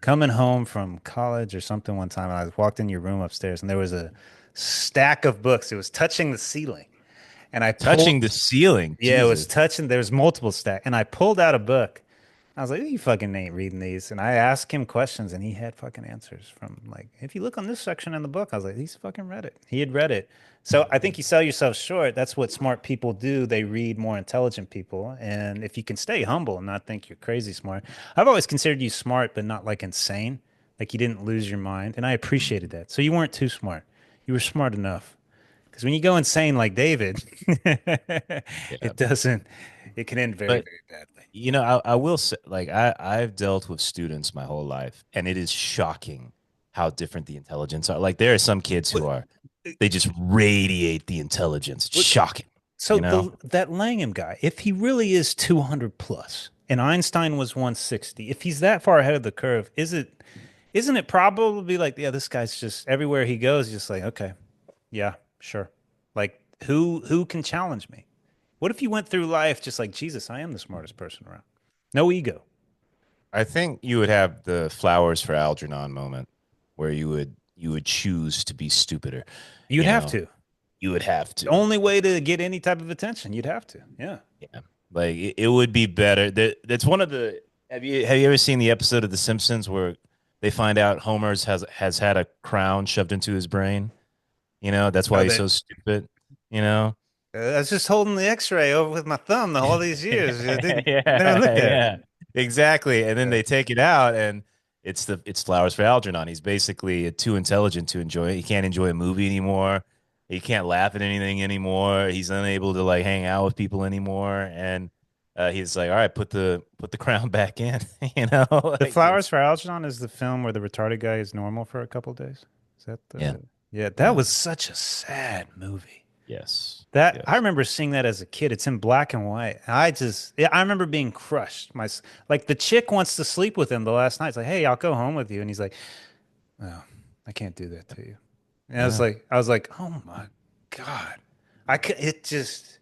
coming home from college or something one time, and I walked in your room upstairs, and there was a stack of books. It was touching the ceiling, and I pulled. Touching the ceiling. Yeah, it was Jesus. touching. There was multiple stack, and I pulled out a book. I was like, "You fucking ain't reading these." And I asked him questions, and he had fucking answers from like, if you look on this section in the book, I was like, he's fucking read it. He had read it. So I think you sell yourself short. That's what smart people do. They read more intelligent people, and if you can stay humble and not think you're crazy smart, I've always considered you smart, but not like insane. Like you didn't lose your mind, and I appreciated that. So you weren't too smart. You were smart enough. Because when you go insane like David, Yeah. it doesn't, it can end very, But very badly. I will say, like, I've dealt with students my whole life, and it is shocking how different the intelligence are. Like, there are some kids who are, they just radiate the intelligence. It's What- shocking, So you know? that Langham guy, if he really is 200 plus and Einstein was 160, if he's that far ahead of the curve, isn't it probably like, yeah, this guy's just everywhere he goes, just like, okay, yeah, sure. Like who can challenge me? What if you went through life just like Jesus, I am the smartest person around. No ego. I think you would have the flowers for Algernon moment where you would choose to be stupider. You'd You have know, to. you would have The to. only way to get any type of attention, you'd have to. Yeah. Yeah. Like it would be better. That's one of the have you ever seen the episode of The Simpsons where they find out Homer's has had a crown shoved into his brain? You know, that's why Oh, he's that so stupid, you know? I was just holding the X-ray over with my thumb the all these years. I didn't never look Yeah, at yeah. Exactly. And then it. they take it out and it's flowers for Algernon. He's basically too intelligent to enjoy it. He can't enjoy a movie anymore. He can't laugh at anything anymore. He's unable to like hang out with people anymore. And he's like, all right, put the crown back in. You know, The like Flowers it's for Algernon is the film where the retarded guy is normal for a couple of days. Is that yeah, the? Yeah, that yeah, was such a sad movie. yes, That I yes. remember seeing that as a kid. It's in black and white. Yeah, I remember being crushed. Like the chick wants to sleep with him the last night. It's like, hey, I'll go home with you, and he's like, no, I can't do that to you. And Yeah. I was like, oh my God, I could. It just,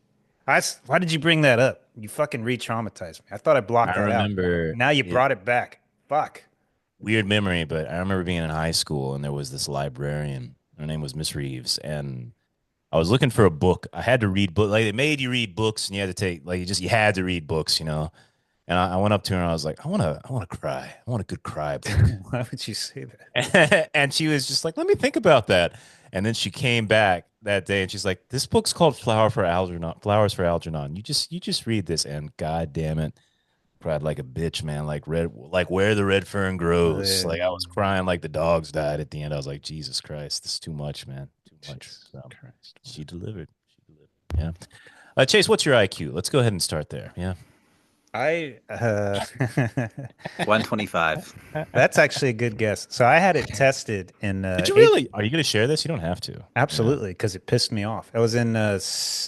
why did you bring that up? You fucking re-traumatized me. I thought I blocked I that out. remember Now you it, brought it back. Fuck. weird memory, but I remember being in high school and there was this librarian. Her name was Miss Reeves, and I was looking for a book. I had to read book like they made you read books, and you had to take like you had to read books, you know. And I went up to her and I was like, I want to cry. I want a good cry book. Why would you say that? And she was just like, let me think about that. And then she came back that day and she's like, this book's called Flowers for Algernon. You just read this, and god damn it, cried like a bitch, man. Like where the red fern grows. Like I was crying like the dogs died at the end. I was like, Jesus Christ, this is too much, man. Too much. Jesus So Christ. she delivered. She delivered. Yeah. Chase, what's your IQ? Let's go ahead and start there. Yeah. I 125. That's actually a good guess. So I had it tested in Did you eighth. really? Are you going to share this? You don't have to. Yeah. Absolutely, because it pissed me off. I was in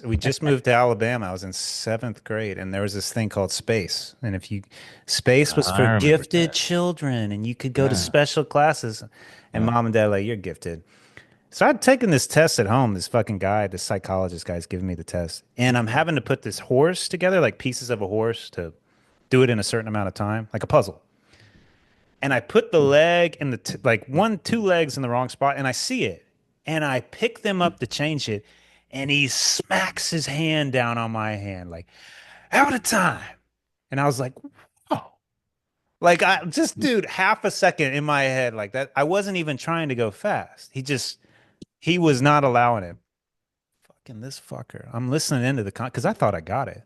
we just moved to Alabama. I was in seventh grade, and there was this thing called space. And if you space was I for remember gifted that. children, and you could go to Yeah. special classes. And Yeah. mom and dad like, you're gifted. So I'd taken this test at home. This fucking guy, this psychologist guy's giving me the test, and I'm having to put this horse together, like pieces of a horse, to do it in a certain amount of time, like a puzzle. And I put the leg in like two legs in the wrong spot, and I see it, and I pick them up to change it, and he smacks his hand down on my hand, like out of time. And I was like, oh, Like I just, dude, half a second in my head like that. I wasn't even trying to go fast. He was not allowing it. Fucking this fucker. I'm listening into the because I thought I got it.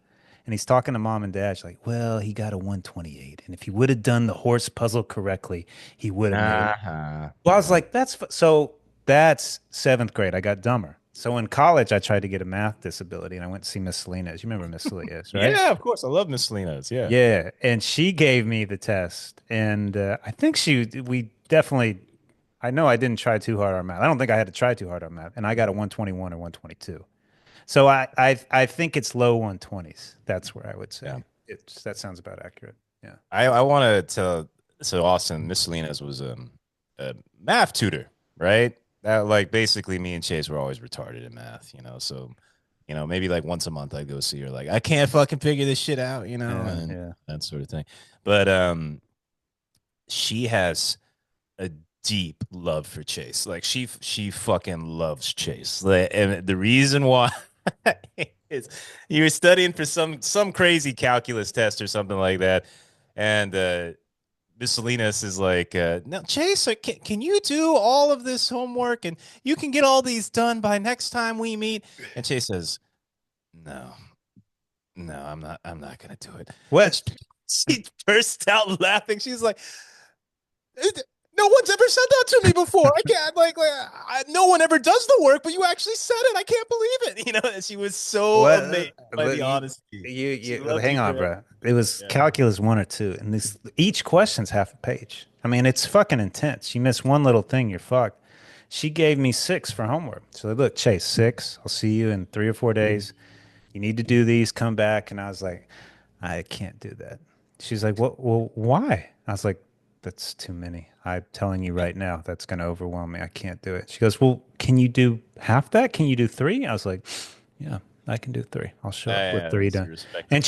And he's talking to mom and dad. She's like, well, he got a 128. And if he would have done the horse puzzle correctly, he would have made it. Uh-huh. Well, I was like, so that's seventh grade. I got dumber. So in college, I tried to get a math disability and I went to see Miss Salinas. You remember Miss Salinas, right? Yeah, of course. I love Miss Salinas. Yeah. Yeah. And she gave me the test. And I think we definitely, I know I didn't try too hard on math. I don't think I had to try too hard on math. And I got a 121 or 122. So I think it's low 120s. That's where I would Yeah. say that sounds about accurate. Yeah. I want to tell so Austin, Miss Salinas was a math tutor, right? That like basically me and Chase were always retarded in math, So, maybe like once a month I'd go see her, like, I can't fucking figure this shit out, Yeah. and Yeah. that sort of thing. But she has a deep love for Chase. Like she fucking loves Chase. Like, and the reason why is you were studying for some crazy calculus test or something like that, and Miss Salinas is like, "Now, Chase, can you do all of this homework and you can get all these done by next time we meet?" And Chase says, "No, no, I'm not gonna do it." And What? she bursts out laughing. She's like, no one's ever said that to me before. I can't no one ever does the work, but you actually said it. I can't believe it. And she was so What? amazed by the honesty. She loved Hang you on, forever. bro. It was Yeah. calculus 1 or 2, and each question's half a page. I mean, it's fucking intense. You miss one little thing, you're fucked. She gave me 6 for homework. So look, Chase, 6. I'll see you in 3 or 4 days. You need to do these. Come back. And I was like, I can't do that. She's like, what? Well, why? I was like, that's too many. I'm telling you right now, that's going to overwhelm me. I can't do it. She goes, well, can you do half that? Can you do 3? I was like, yeah, I can do 3. I'll show up with Yeah, 3 that's done. respectful. And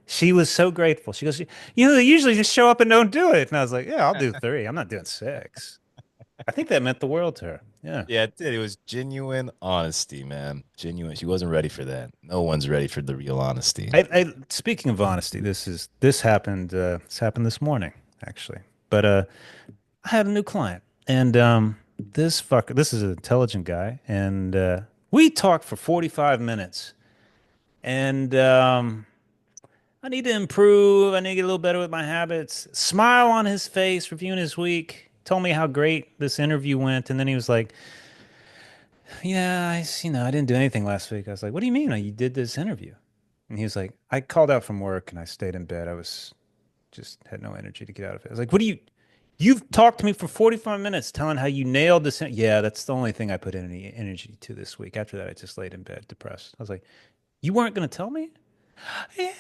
she was so grateful. She goes, they usually just show up and don't do it. And I was like, yeah, I'll do 3. I'm not doing 6. I think that meant the world to her. Yeah. Yeah, it did. It was genuine honesty, man. Genuine. She wasn't ready for that. No one's ready for the real honesty. Speaking of honesty, this happened. This happened this morning, actually. But I had a new client, and this is an intelligent guy, and we talked for 45 minutes, and I need to improve. I need to get a little better with my habits. Smile on his face, reviewing his week. Told me how great this interview went, and then he was like, "Yeah, I didn't do anything last week." I was like, "What do you mean? You did this interview?" And he was like, "I called out from work and I stayed in bed. I was just had no energy to get out of it." I was like, You've talked to me for 45 minutes telling how you nailed this. Yeah, that's the only thing I put any energy to this week. After that, I just laid in bed depressed. I was like, you weren't going to tell me? Yeah,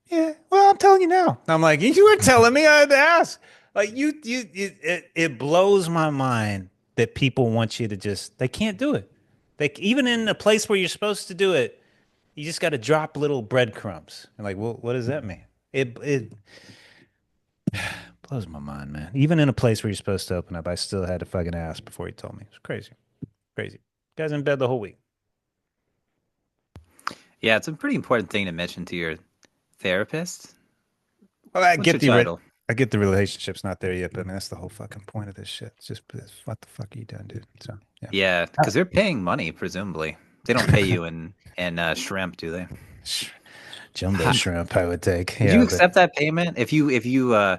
yeah. Well, I'm telling you now. I'm like, you were telling me I had to ask. Like it blows my mind that people want you to they can't do it. Even in a place where you're supposed to do it, you just got to drop little breadcrumbs. And like, well, what does that mean? It blows my mind, man. Even in a place where you're supposed to open up, I still had to fucking ask before he told me. It's crazy. Crazy. Guy's in bed the whole week. Yeah, it's a pretty important thing to mention to your therapist. Well, What's your title? I get the relationship's not there yet, but I mean that's the whole fucking point of this shit. It's just what the fuck are you doing, dude? So yeah. Yeah, because they're paying money, presumably. They don't pay you in shrimp, do they? Jumbo shrimp, I would take. Would Yeah, you but accept that payment if you're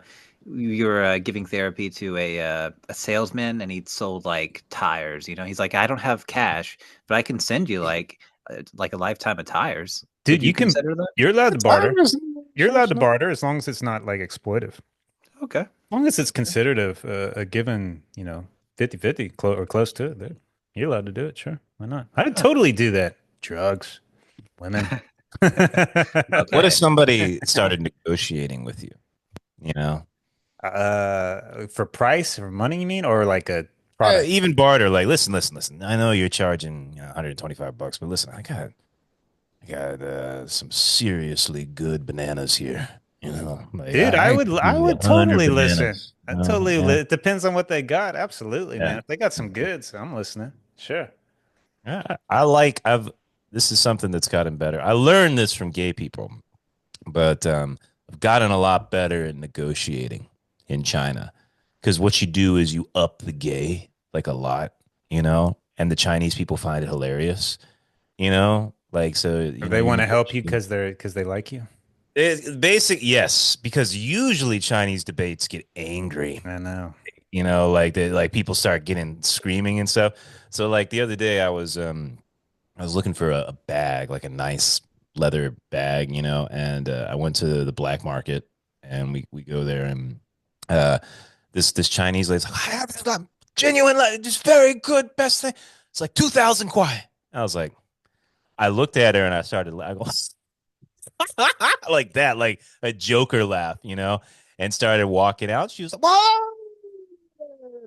giving therapy to a salesman and he sold like tires? He's like, I don't have cash, but I can send you like a lifetime of tires. dude, Would you consider that? you're allowed to barter. Tires. You're allowed to barter as long as it's not like exploitive. Okay. As long as it's considered a given, 50-50 or close to it, you're allowed to do it. Sure. Why not? I'd totally do that. Drugs, women. What if Okay. somebody started negotiating with you? You know, For price or money, you mean, or like a product? Even barter. Like, listen. I know you're charging $125, but listen, I got some seriously good bananas here. Like, Dude, I I give you would 100 totally listen. bananas. I totally Yeah, it depends on what they got. Absolutely, man. yeah, If they got some goods, I'm listening. Sure. yeah. I like. I've. This is something that's gotten better. I learned this from gay people, but I've gotten a lot better at negotiating in China because what you do is you up the gay like a lot, and the Chinese people find it hilarious, like so, They you want to help you negotiate. because they like you. Basic, yes, because usually Chinese debates get angry, I know. like people start getting screaming and stuff. So like the other day I was looking for a bag, like a nice leather bag, and I went to the black market and we go there and uh this Chinese lady's like, I have this genuine, just very good, best thing. It's like 2,000 kwai. I was like, I looked at her and I started laughing like that, like a Joker laugh, and started walking out. She was like, whoa.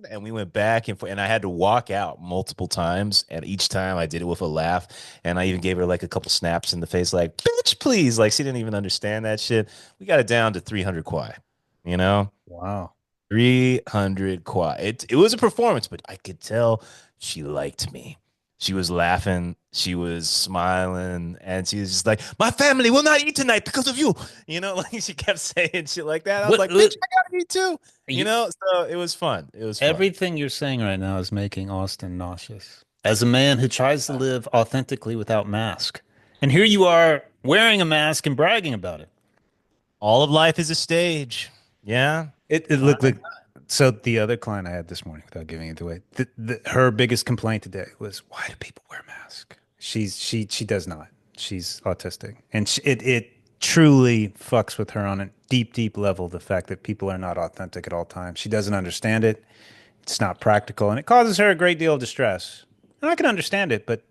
And we went back and forth, and I had to walk out multiple times. And each time I did it with a laugh. And I even gave her like a couple snaps in the face, like, bitch, please. Like, she didn't even understand that shit. We got it down to 300 kwai, you know? Wow. 300 kwai. It was a performance, but I could tell she liked me. She was laughing, she was smiling, and she was just like, "My family will not eat tonight because of you." Like she kept saying shit like that. I was like, "Bitch, I gotta eat too." You, So it was fun. It was fun. everything you're saying right now is making Austin nauseous. As a man who tries to live authentically without mask. And here you are wearing a mask and bragging about it. All of life is a stage. Yeah. It looked like so the other client I had this morning, without giving it away, her biggest complaint today was, why do people wear masks? She does not. She's autistic, and it truly fucks with her on a deep level. The fact that people are not authentic at all times, she doesn't understand it. It's not practical, and it causes her a great deal of distress. And I can understand it, but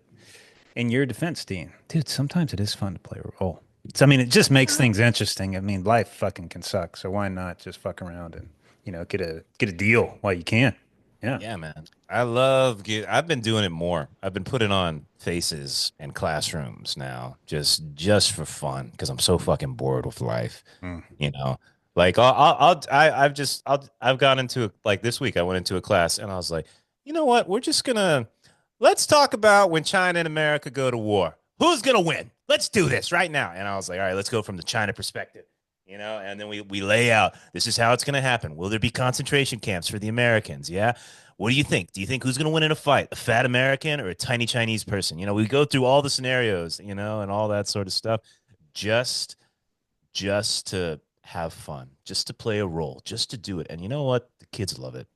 in your defense, Dean, dude, sometimes it is fun to play a role. I mean, it just makes things interesting. I mean, life fucking can suck, so why not just fuck around and get a deal while you can? Yeah. Yeah, man. I've been doing it more. I've been putting on faces in classrooms now, just for fun, because I'm so fucking bored with life. Mm. You know, like I've gone into like this week. I went into a class and I was like, you know what? Let's talk about when China and America go to war. Who's gonna win? Let's do this right now. And I was like, all right, let's go from the China perspective. And then we lay out this is how it's going to happen. Will there be concentration camps for the Americans? Yeah. What do you think? Do you think who's going to win in a fight? A fat American or a tiny Chinese person? We go through all the scenarios, and all that sort of stuff just just to have fun, just to play a role, just to do it. And you know what? The kids love it.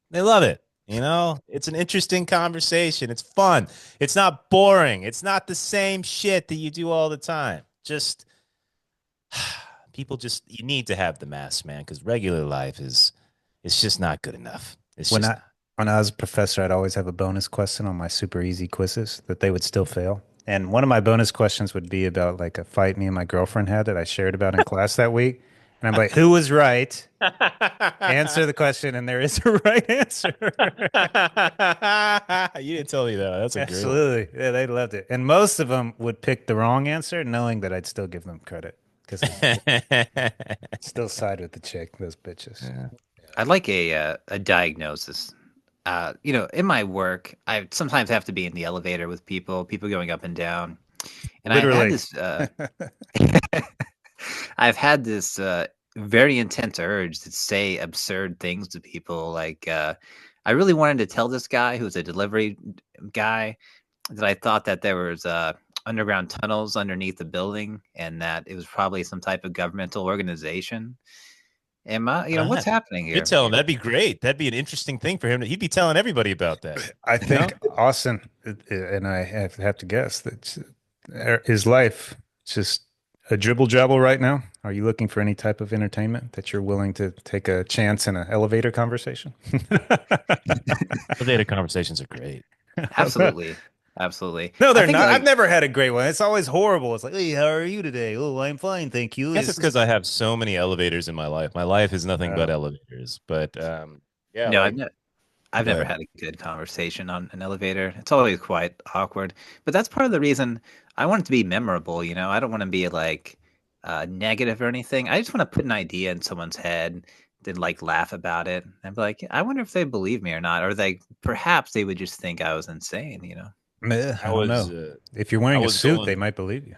They love it. It's an interesting conversation. It's fun. It's not boring. It's not the same shit that you do all the time. Just people just you need to have the mask, man, because regular life is it's just not good enough. It's When just I not. when I was a professor, I'd always have a bonus question on my super easy quizzes that they would still fail. And one of my bonus questions would be about like a fight me and my girlfriend had that I shared about in class that week. And I'm like, who was right? Answer the question, and there is a right answer. You didn't tell me that. That's a great one. Absolutely. Yeah, they loved it. And most of them would pick the wrong answer, knowing that I'd still give them credit because I still side with the chick, those bitches. Yeah. I'd like a diagnosis. In my work, I sometimes have to be in the elevator with people going up and down, and Literally. I've had this very intense urge to say absurd things to people. Like, I really wanted to tell this guy who was a delivery guy that I thought that there was underground tunnels underneath the building, and that it was probably some type of governmental organization. Am I, what's happening You here? tell him that'd be great. That'd be an interesting thing for him. He'd be telling everybody about that. I You know? think Austin, and I have to guess that his life just a dribble jabble right now. Are you looking for any type of entertainment that you're willing to take a chance in an elevator conversation? Elevator conversations are great. Absolutely. Absolutely. No, I they're think not. I've like never had a great one. It's always horrible. It's like, hey, how are you today? Oh, I'm fine, thank you. I guess it's because I have so many elevators in my life. My life is nothing but Oh. elevators. But yeah, no, like I've go never ahead. had a good conversation on an elevator. It's always quite awkward. But that's part of the reason I want it to be memorable, I don't want to be like negative or anything. I just want to put an idea in someone's head, then like laugh about it and be like, I wonder if they believe me or not. Or perhaps they would just think I was insane. I I don't was know. If you're I wearing a was suit, they going might believe you.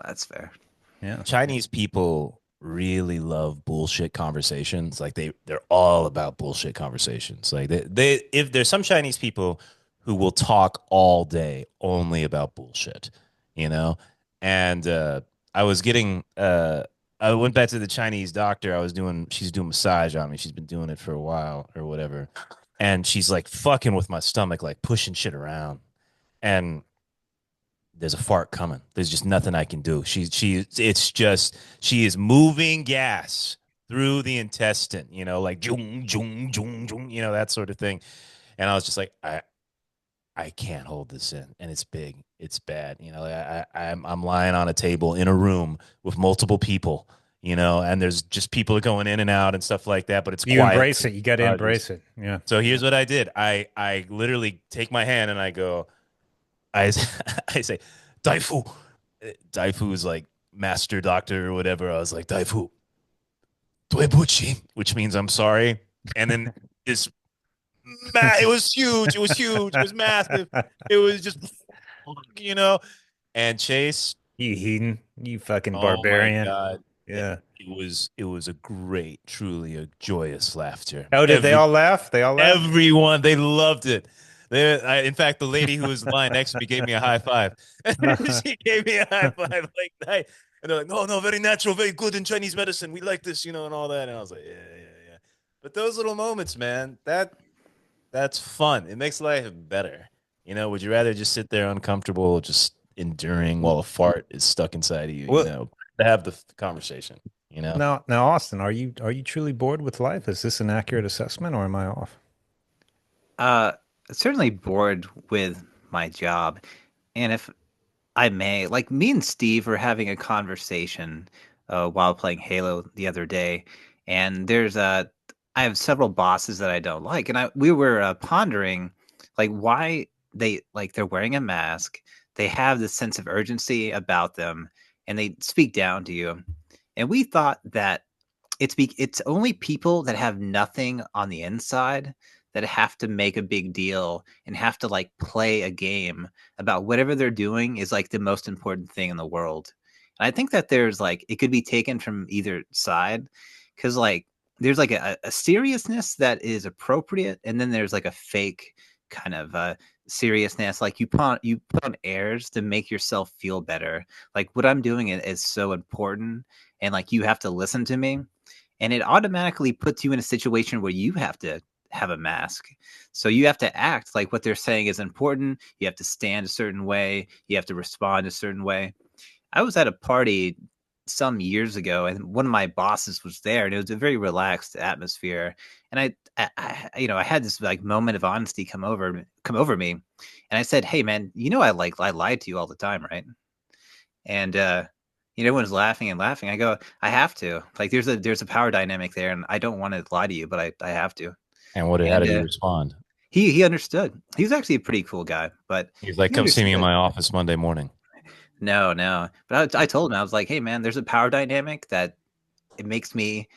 That's fair. Yeah. Chinese people really love bullshit conversations. Like they're all about bullshit conversations. Like they if there's some Chinese people who will talk all day only about bullshit, you know? And I was getting I went back to the Chinese doctor. She's doing massage on me. She's been doing it for a while or whatever. And she's like fucking with my stomach, like pushing shit around. And there's a fart coming. There's just nothing I can do. She is moving gas through the intestine, like jung, jung, jung, jung, that sort of thing. And I was just like, I can't hold this in, and it's big, it's bad. I'm lying on a table in a room with multiple people, and there's just people are going in and out and stuff like that. But it's You quiet. embrace it. You got to embrace it. Yeah. So here's what I did. I literally take my hand and I go, I I say, Daifu. Daifu is like master doctor or whatever. I was like, Daifu, Doebuchi, which means I'm sorry. And then this, it was huge. It was huge. It was massive. It was just, you know. And Chase, You heathen. You fucking oh my barbarian. God. Yeah. It was a great, truly a joyous laughter. Oh, did they all laugh? They all laughed? Everyone, they loved it. In fact, the lady who was lying next to me gave me a high five. She gave me a high five like that. And they're like, no, no, very natural, very good in Chinese medicine. We like this, and all that. And I was like, yeah, yeah, yeah. But those little moments, man, that's fun. It makes life better. Would you rather just sit there uncomfortable, just enduring while a fart is stuck inside of you, Well, to have the conversation. now, Austin, are you truly bored with life? Is this an accurate assessment, or am I off? Uh, Certainly bored with my job, and if I may, like me and Steve were having a conversation while playing Halo the other day, and I have several bosses that I don't like, and we were pondering like why they're wearing a mask, they have this sense of urgency about them, and they speak down to you, and we thought that it's only people that have nothing on the inside that have to make a big deal and have to like play a game about whatever they're doing is like the most important thing in the world. And I think that there's like it could be taken from either side because like there's like a seriousness that is appropriate, and then there's like a fake kind of seriousness. Like you put on airs to make yourself feel better. Like what I'm doing is so important, and like you have to listen to me, and it automatically puts you in a situation where you have to have a mask. So you have to act like what they're saying is important. You have to stand a certain way. You have to respond a certain way. I was at a party some years ago, and one of my bosses was there, and it was a very relaxed atmosphere. And I had this like moment of honesty come over me, and I said, "Hey, man, I lied to you all the time, right?" And everyone's laughing and laughing. I go, "I have to. Like, there's a power dynamic there, and I don't want to lie to you, but I have to." And how And did he respond? he understood. He was actually a pretty cool guy, but He's like, he come see me in understood. my office Monday morning. No, no. But I told him, I was like, hey man, there's a power dynamic that puts me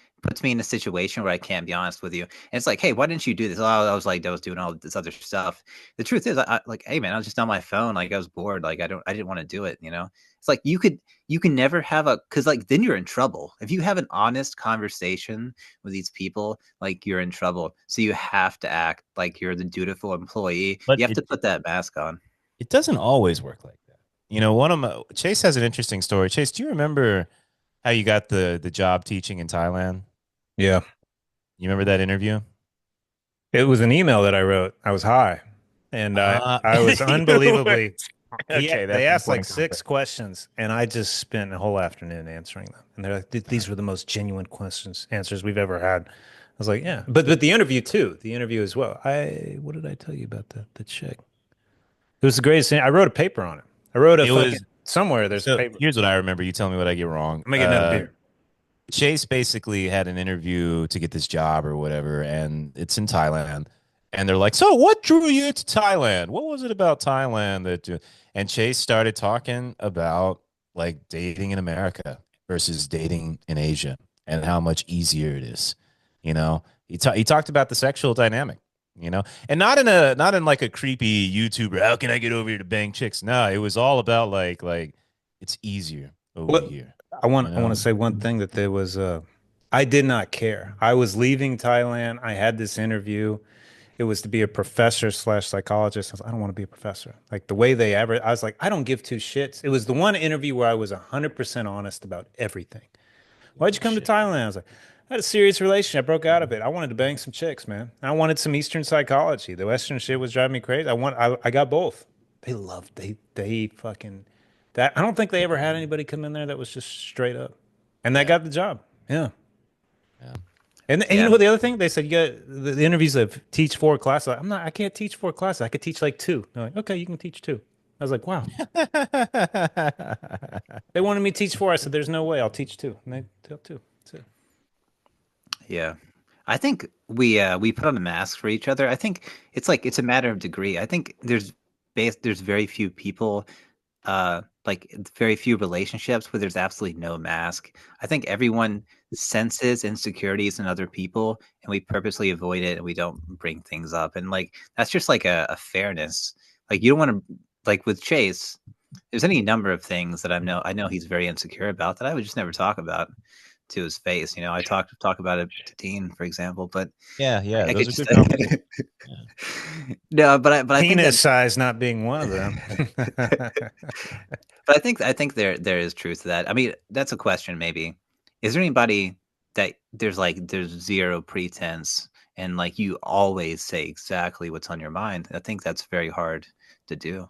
in a situation where I can't be honest with you. And it's like, hey, why didn't you do this? Oh, I was doing all this other stuff. The truth is, like, hey man, I was just on my phone. Like I was bored. Like I didn't want to do it. It's like you can never have because like then you're in trouble. If you have an honest conversation with these people, like you're in trouble. So you have to act like you're the dutiful employee. But You have it to put that mask on. it doesn't always work like that. One of my Chase has an interesting story. Chase, do you remember how you got the job teaching in Thailand? Yeah. You remember that interview? It was an email that I wrote. I was high, and I was You were- unbelievably. okay, They that's asked like important six context. questions, and I just spent a whole afternoon answering them. And they're like, "These were the most genuine answers we've ever had." I was like, "Yeah," but the interview too, the interview as well. What did I tell you about the chick? It was the greatest thing. I wrote a paper on it. I wrote a It fucking was somewhere. There's a so. paper. Here's what I remember. You tell me what I get wrong. Let me get another beer. Chase basically had an interview to get this job or whatever, and it's in Thailand. And they're like, "So, what drew you to Thailand? What was it about Thailand that?" And Chase started talking about like dating in America versus dating in Asia and how much easier it is. He talked about the sexual dynamic. And not in like a creepy YouTuber. How can I get over here to bang chicks? No, it was all about like it's easier over What here. You I want to know? say one thing that there was I did not care. I was leaving Thailand. I had this interview. It was to be a professor slash psychologist. I was like, I don't want to be a professor. Like the way they ever, I was like, I don't give two shits. It was the one interview where I was 100% honest about everything. Why'd you No come to shit. Thailand? I was like, I had a serious relationship. I broke out of it. I wanted to bang some chicks, man. I wanted some Eastern psychology. The Western shit was driving me crazy. I got both. They fucking that. I don't think they ever had anybody come in there that was just straight up, and that Yeah. got the job. Yeah. Yeah. And you know Yeah. what the other thing they said, you got the interviews of teach four classes. I'm not. I can't teach four classes. I could teach like two. They're like, okay, you can teach two. I was like, wow. They wanted me to teach four. I said, there's no way. I'll teach two. And they tell two. That's it. Yeah. I think we put on a mask for each other. I think it's a matter of degree. I think there's very few people like very few relationships where there's absolutely no mask. I think everyone senses insecurities in other people and we purposely avoid it and we don't bring things up. And like that's just like a fairness. Like you don't want to like with Chase, there's any number of things that I know he's very insecure about that I would just never talk about to his face. You know, I talk about it to Dean, for example, but Yeah, yeah. I could Those are just good conversations. Yeah. no, but I think that Penis size not being one of them. but I think there is truth to that. I mean, that's a question maybe. Is there anybody that there's zero pretense and like you always say exactly what's on your mind? I think that's very hard to do.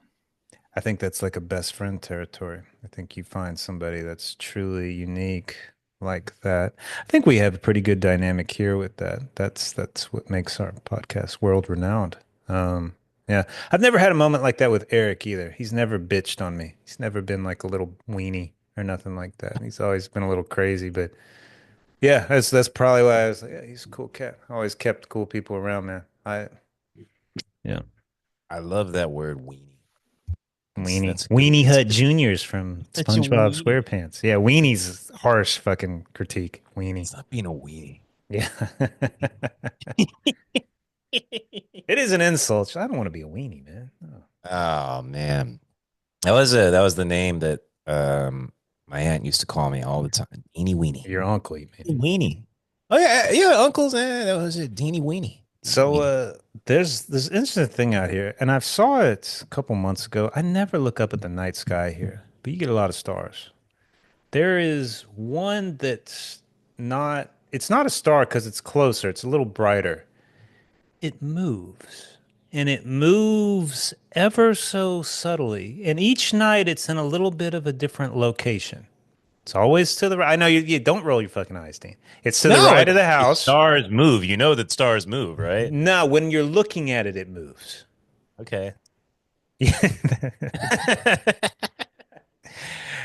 I think that's like a best friend territory. I think you find somebody that's truly unique like that. I think we have a pretty good dynamic here with that. That's what makes our podcast world renowned. Yeah, I've never had a moment like that with Eric either. He's never bitched on me. He's never been like a little weenie or nothing like that. He's always been a little crazy, but yeah, that's probably why I was like, yeah, he's a cool cat. I always kept cool people around, man. Yeah. I love that word weenie. Weenie. That's a good Weenie that's a Hut good Juniors from such a SpongeBob weenie. SquarePants. Yeah, Weenie's harsh fucking critique. Weenie. Stop being a weenie. Yeah. It is an insult. I don't want to be a weenie, man. No. Oh man. That was the name that my aunt used to call me all the time. Deanie Weenie. Your uncle, you mean. Weenie. Oh yeah, yeah, uncles. That was it. Deanie Weenie. Deanie So Weenie. there's this interesting thing out here, and I saw it a couple months ago. I never look up at the night sky here, but you get a lot of stars. There is one that's not, it's not a star because it's closer, it's a little brighter. It moves and it moves ever so subtly. And each night it's in a little bit of a different location. It's always to the right. I know you don't roll your fucking eyes, Dean. It's to the No, right of the house. stars move. You know that stars move, right? No, when you're looking at it, it moves. Okay.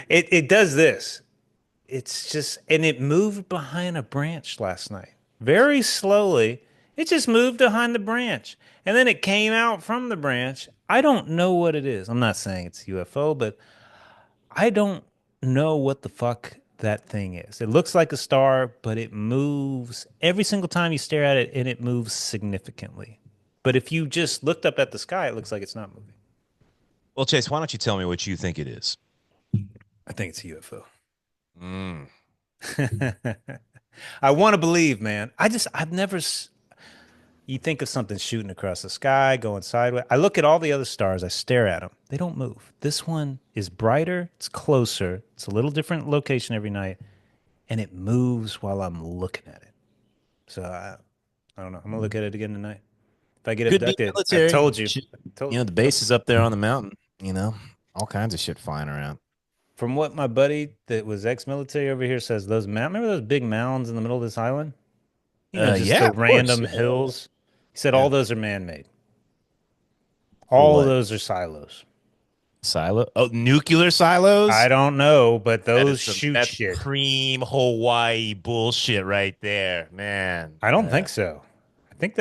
It does this. It's just, and it moved behind a branch last night. Very slowly. It just moved behind the branch. And then it came out from the branch. I don't know what it is. I'm not saying it's UFO, but I don't know what the fuck that thing is. It looks like a star, but it moves every single time you stare at it, and it moves significantly. But if you just looked up at the sky, it looks like it's not moving. Well, Chase, why don't you tell me what you think it is? I think it's a UFO. Mm. I want to believe, man. I've never. You think of something shooting across the sky, going sideways. I look at all the other stars, I stare at them. They don't move. This one is brighter, it's closer, it's a little different location every night, and it moves while I'm looking at it. So I don't know. I'm gonna look at it again tonight. If I get Could be abducted, I military. told you. You know, the base is up there on the mountain. You know, all kinds of shit flying around. From what my buddy that was ex-military over here says, remember those big mounds in the middle of this island? You know, just Yeah, the of course. random Yeah, hills. He said yeah. all those are man-made. For All of what? those are silos. Silo? Oh, nuclear silos? I don't know, but That those is some shoot that's shit. cream Hawaii bullshit right there, man. I don't think so. I think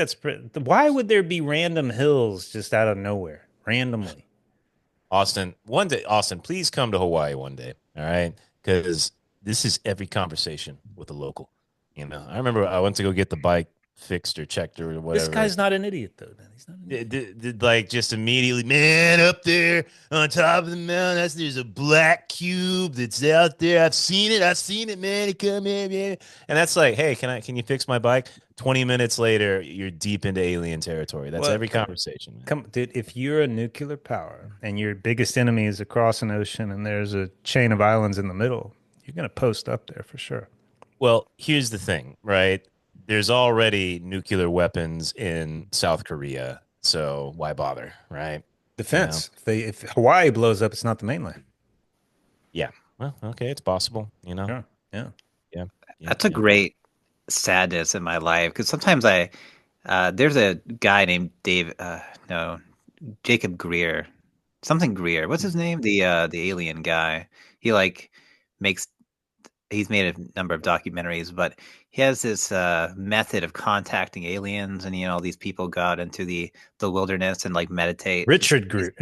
why would there be random hills just out of nowhere, randomly? Austin, one day, Austin, please come to Hawaii one day. All right. Because this is every conversation with a local. You know, I remember I went to go get the bike fixed or checked or whatever. This guy's not an idiot, though. Man. He's not an idiot. Like just immediately, man, up there on top of the mountain, there's a black cube that's out there. I've seen it, man. Come here, man. And that's like, hey, can you fix my bike? 20 minutes later, you're deep into alien territory. That's every conversation, man. Come, dude, if you're a nuclear power and your biggest enemy is across an ocean and there's a chain of islands in the middle, you're gonna post up there for sure. Well, here's the thing, right? There's already nuclear weapons in South Korea, so why bother, right? Defense. If Hawaii blows up, it's not the mainland. Yeah. Well, okay, it's possible, Yeah. Yeah. That's a great sadness in my life because sometimes there's a guy named Jacob Greer, something Greer. What's his name? The alien guy. He he's made a number of documentaries, but he has this method of contacting aliens, and all these people go out into the wilderness and like meditate. Richard Greer,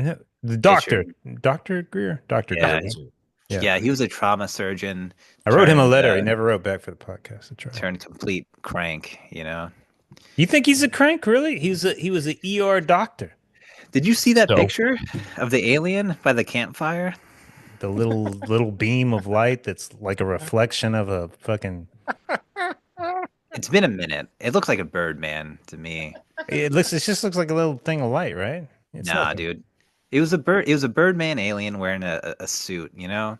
the doctor, Dr. Greer, Dr. Yeah, Greer. Yeah, he was a trauma surgeon. I wrote him a letter. He never wrote back for the podcast. Turned complete crank, You think he's a crank, really? He was an ER doctor. Did you see that picture of the alien by the campfire? The little beam of light that's like a reflection of a fucking... It's been a minute. It looks like a bird man to me. It just looks like a little thing of light, right? Dude. It was a bird. It was a Birdman alien wearing a suit, And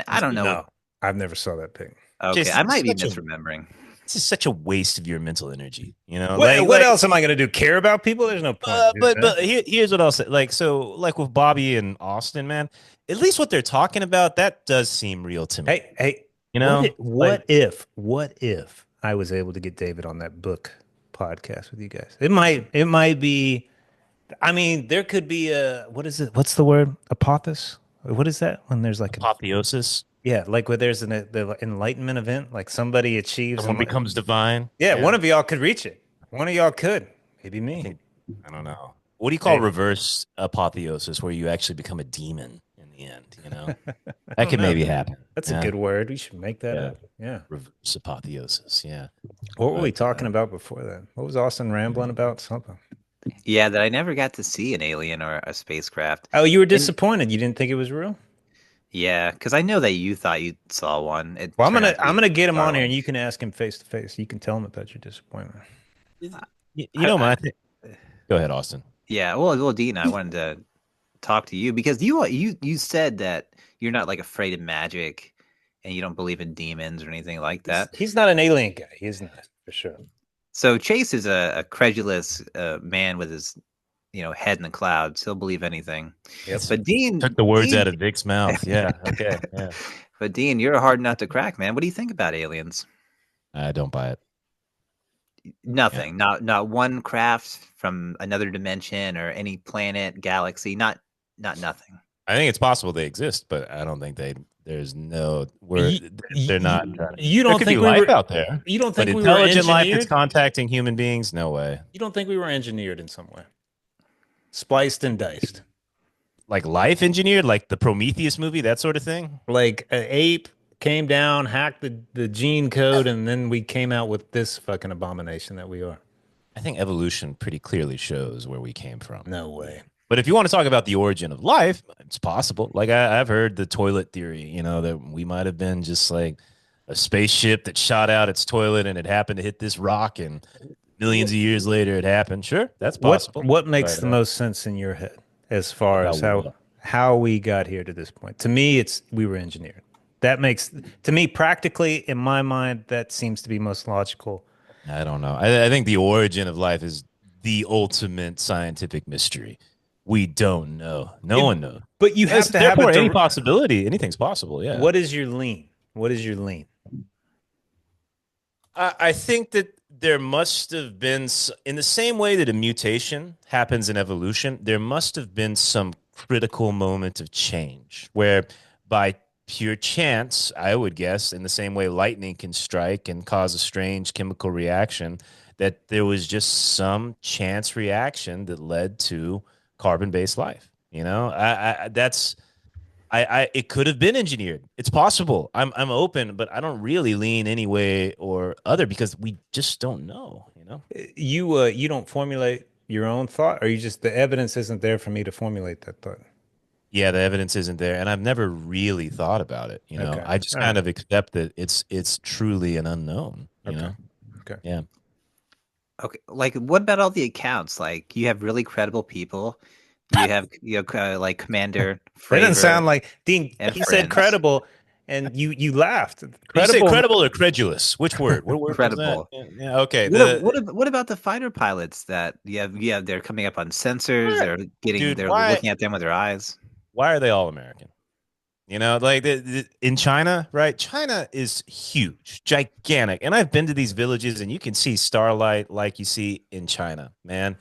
I don't know. No, I've never saw that pic. Okay, Jason, I might be misremembering. This is such a waste of your mental energy. What else am I going to do? Care about people? There's no point. But here's what I'll say. Like with Bobby and Austin, man. At least what they're talking about, that does seem real to me. Hey, what if I was able to get David on that book podcast with you guys? It might be. I mean, there could be what is it? What's the word? Apotheosis? What is that? When there's like apotheosis? Yeah, like where there's the enlightenment event, like somebody achieves. Someone becomes divine. Yeah, one of y'all could reach it. One of y'all could. Maybe me. I don't know. What do you call reverse apotheosis, where you actually become a demon in the end? That could maybe happen. That's a good word. We should make that up. Yeah. Reverse apotheosis. Yeah. What were we talking about before that? What was Austin rambling about? Something. Yeah, that I never got to see an alien or a spacecraft. Oh, you were disappointed. You didn't think it was real? Yeah, because I know that you thought you saw one. Well, I'm gonna get him on here, and you can ask him face to face. You can tell him about your disappointment. Go ahead, Austin. Yeah, well, Dean, I wanted to talk to you because you said that you're not like afraid of magic, and you don't believe in demons or anything like that. He's not an alien guy. He is not, for sure. So Chase is a credulous man with his, head in the clouds. He'll believe anything. Yep. But Dean took the words out of Vic's mouth. Yeah. Okay. Yeah. But Dean, you're a hard nut to crack, man. What do you think about aliens? I don't buy it. Nothing. Yeah. Not one craft from another dimension or any planet, galaxy. Not nothing. I think it's possible they exist, but I don't think there's no they're not. You don't think life out there? You don't think we were intelligent life engineered? that's contacting human beings? No way. You don't think we were engineered in some way? Spliced and diced. Like life engineered, like the Prometheus movie, that sort of thing? Like an ape came down, hacked the gene code, and then we came out with this fucking abomination that we are. I think evolution pretty clearly shows where we came from. No way. But if you want to talk about the origin of life, it's possible. Like I've heard the toilet theory, that we might have been just like a spaceship that shot out its toilet and it happened to hit this rock and millions of years later it happened. Sure, that's possible. What makes the most sense in your head as far as how we got here to this point? To me, we were engineered. That makes, to me, practically in my mind, that seems to be most logical. I don't know. I think the origin of life is the ultimate scientific mystery. We don't know. No one knows. But you have to have any possibility. Anything's possible. Yeah. What is your lean? I think that there must have been, in the same way that a mutation happens in evolution, there must have been some critical moment of change where by pure chance, I would guess, in the same way lightning can strike and cause a strange chemical reaction, that there was just some chance reaction that led to carbon-based life. It could have been engineered. It's possible. I'm open, but I don't really lean any way or other because we just don't know. know? You don't formulate your own thought, or you just the evidence isn't there for me to formulate that thought. Yeah, the evidence isn't there, and I've never really thought about it. Okay. I just All kind right. of accept that it's truly an unknown. Okay. Okay. Yeah. Okay, like what about all the accounts? Like you have really credible people. You have like Commander That doesn't sound Fravor like Dean. and He said friends. credible, and you laughed. Did you say Credible. credible or credulous? Which word? What word was that? Credible. Yeah, yeah, okay. What about the fighter pilots that they're coming up on sensors, Why- dude, they're why looking at them with their eyes. why are they all American? Like in China, right? China is huge, gigantic. And I've been to these villages and you can see starlight like you see in China, man.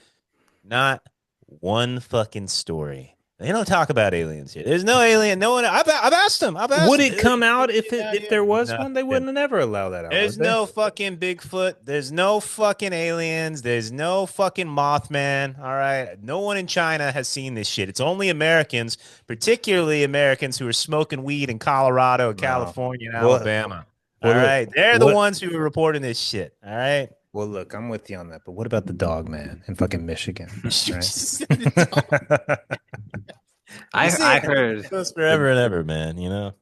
Not one fucking story. They don't talk about aliens here. There's no alien. No one. I've asked them. I've asked Would them. it come out Alien out if here? there was one? They Nothing. wouldn't have never allow that out, would There's they? no fucking Bigfoot. There's no fucking aliens. There's no fucking Mothman. All right. No one in China has seen this shit. It's only Americans, particularly Americans who are smoking weed in Colorado, No. California, and Well, Alabama. All well, look, right. They're the what? ones who are reporting this shit. All right. Well, look, I'm with you on that. But what about the dog man in fucking Michigan? Right? You see, I it heard goes forever and ever, man. The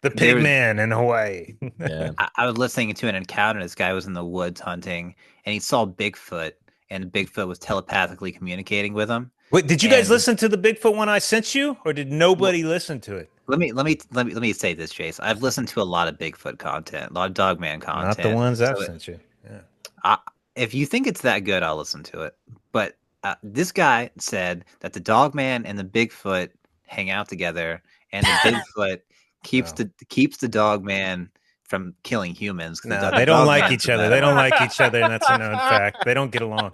there pig was man in Hawaii. Yeah. I was listening to an encounter. This guy was in the woods hunting, and he saw Bigfoot, and Bigfoot was telepathically communicating with him. Wait, did you guys And listen to the Bigfoot one I sent you, or did nobody listen to it? let me say this, Chase. I've listened to a lot of Bigfoot content, a lot of Dogman Not the content. ones I've So sent you. Yeah. I, if you think it's that good, I'll listen to it. But this guy said that the Dogman and the Bigfoot hang out together, and the Bigfoot No. keeps the Dogman from killing humans. 'Cause No, the they don't like Dogman's each a other. bad They don't one. like each other, and that's a known fact. They don't get along.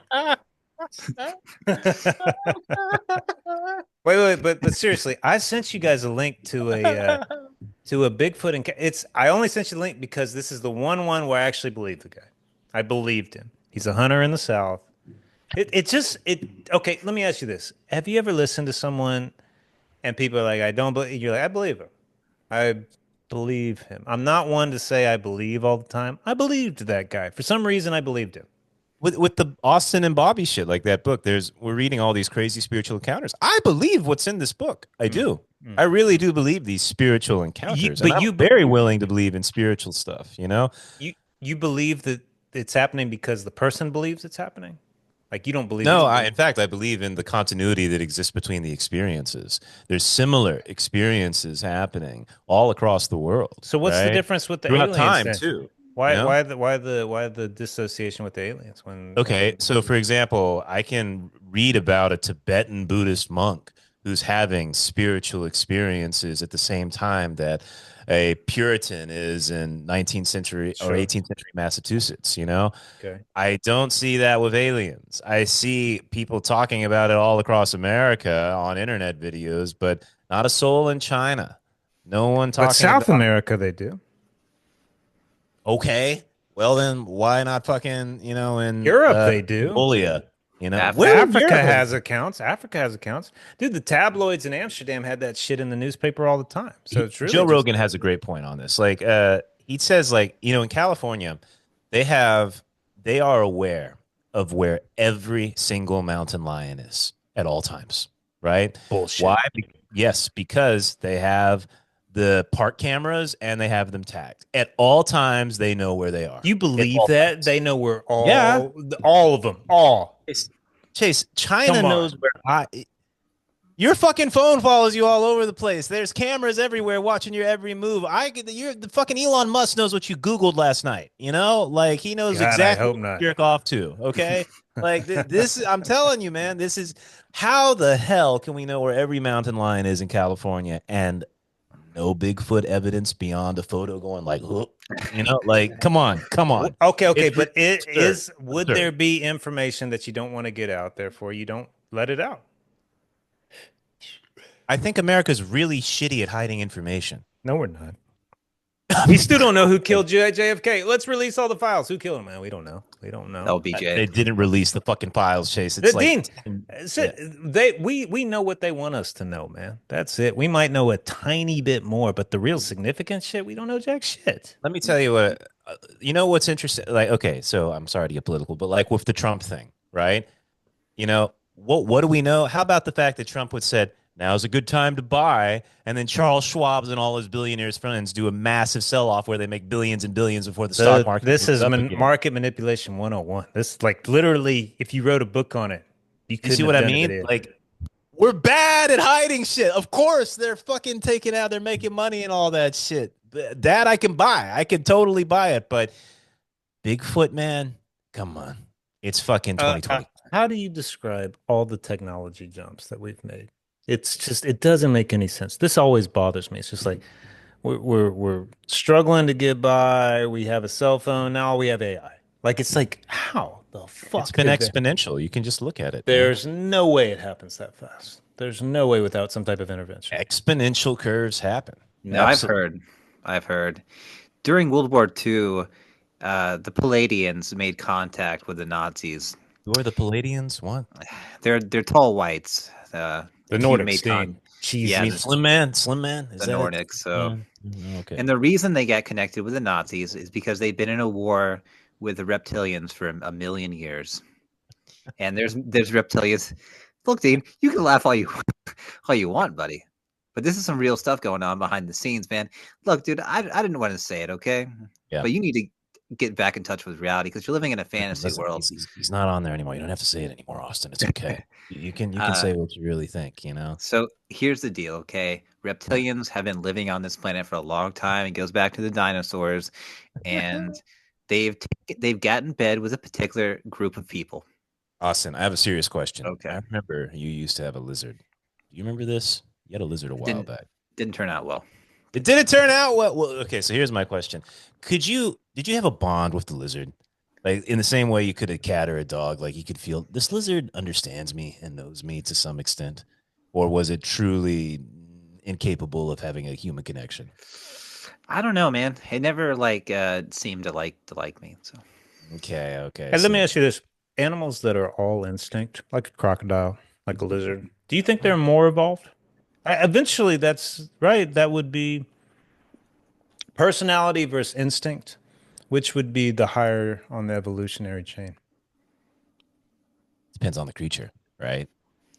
Wait, but seriously, I sent you guys a link to a Bigfoot and I only sent you the link because this is the one where I actually believe the guy. I believed him. He's a hunter in the South. Okay, let me ask you this. Have you ever listened to someone and people are like, I don't believe you're like, I believe him. I believe him. I'm not one to say I believe all the time. I believed that guy. For some reason I believed him. With the Austin and Bobby shit, like that book, we're reading all these crazy spiritual encounters. I believe what's in this book. I do. I really do believe these spiritual encounters, and But I'm very willing to believe in spiritual stuff. you believe that it's happening because the person believes it's happening? Like you don't believe No, it's in fact, I believe in the continuity that exists between the experiences. There's similar experiences happening all across the world. So what's the right? difference with the Throughout aliens time then? too. Why the dissociation with the aliens Okay, so for example, I can read about a Tibetan Buddhist monk who's having spiritual experiences at the same time that a Puritan is in 19th century or Sure. 18th century Massachusetts. Okay. I don't see that with aliens. I see people talking about it all across America on internet videos, but not a soul in China. No one But talking South about, America they do. okay, well then why not fucking, in Europe they do. Mongolia? Africa. Where in Africa Europe? has accounts. Africa has accounts. Dude, the tabloids in Amsterdam had that shit in the newspaper all the time. So it's really Joe just Rogan has a great point on this. Like, he says, like, in California, they are aware of where every single mountain lion is at all times, right? bullshit. Why? Yes, because they have the park cameras and they have them tagged at all times. They know where they are. You At believe all that? times. They know where Yeah. all of them, all. Chase, China Come on. knows where your fucking phone follows you all over the place. There's cameras everywhere watching your every move. The fucking Elon Musk knows what you Googled last night. Like he knows God, I exactly hope what not. to jerk off to. Okay, like this. I'm telling you, man. This is how the hell can we know where every mountain lion is in California and no Bigfoot evidence beyond a photo going like, "Look," like come on. Okay, It's but absurd. would Absurd. there be information that you don't want to get out, therefore you don't let it out? I think America's really shitty at hiding information. No, we're not. We still don't know who killed JFK. Let's release all the files. Who killed him, man? We don't know. We don't know. LBJ. They didn't release the fucking files, Chase. It's like Dean, we know what they want us to know, man. That's it. We might know a tiny bit more, but the real significant shit, we don't know jack shit. Let me tell you what, you know what's interesting? Like, okay, so I'm sorry to get political, but like with the Trump thing, right? You know, what do we know? How about the fact that Trump would said, now's a good time to buy, and then Charles Schwab's and all his billionaires friends do a massive sell-off where they make billions and billions before the stock market This goes is up again. market manipulation 101. This, like, literally, if you wrote a book on it, you You see couldn't what have I done a mean? video. Like, we're bad at hiding shit. Of course, they're fucking taking out, they're making money and all that shit. That I can buy. I can totally buy it. But Bigfoot, man, come on. It's fucking 2020. How do you describe all the technology jumps that we've made? It's just, it doesn't make any sense. This always bothers me. It's just like we're struggling to get by. We have a cell phone now. We have AI. Like, it's like, how the fuck? It's been did that- exponential. You can just look at it. Man. There's no way it happens that fast. There's no way without some type of intervention. Exponential curves happen. No, I've heard. During World War II, the Palladians made contact with the Nazis. Who are the Palladians? What? They're tall whites. The who Nordics, made Dean. Cheesy. Yeah, Slim Man. Slim Man. Is the that it? Nordics. So, Okay. and the reason they got connected with the Nazis is because they'd been in a war with the reptilians for a million years. And there's reptilians. Look, Dean, you can laugh all you want, buddy. But this is some real stuff going on behind the scenes, man. Look, dude, I didn't want to say it, okay? Yeah. But you need to get back in touch with reality because you're living in a fantasy Listen, world. he's not on there anymore. You don't have to say it anymore, Austin. It's okay. You can say what you really think, you know? So here's the deal, okay? Reptilians have been living on this planet for a long time. It goes back to the dinosaurs, and they've gotten in bed with a particular group of people. Austin, I have a serious question. Okay. I remember you used to have a lizard. Do you remember this? You had a lizard a while back. Didn't turn out well. It didn't turn out well. Okay, so here's my question. Did you have a bond with the lizard? Like in the same way you could a cat or a dog, like you could feel this lizard understands me and knows me to some extent? Or was it truly incapable of having a human connection? I don't know, man. It never seemed to like me. So Okay. Hey, let me ask you this. Animals that are all instinct, like a crocodile, like a lizard, do you think they're more evolved? Eventually, that's right. That would be personality versus instinct. Which would be the higher on the evolutionary chain? Depends on the creature, right?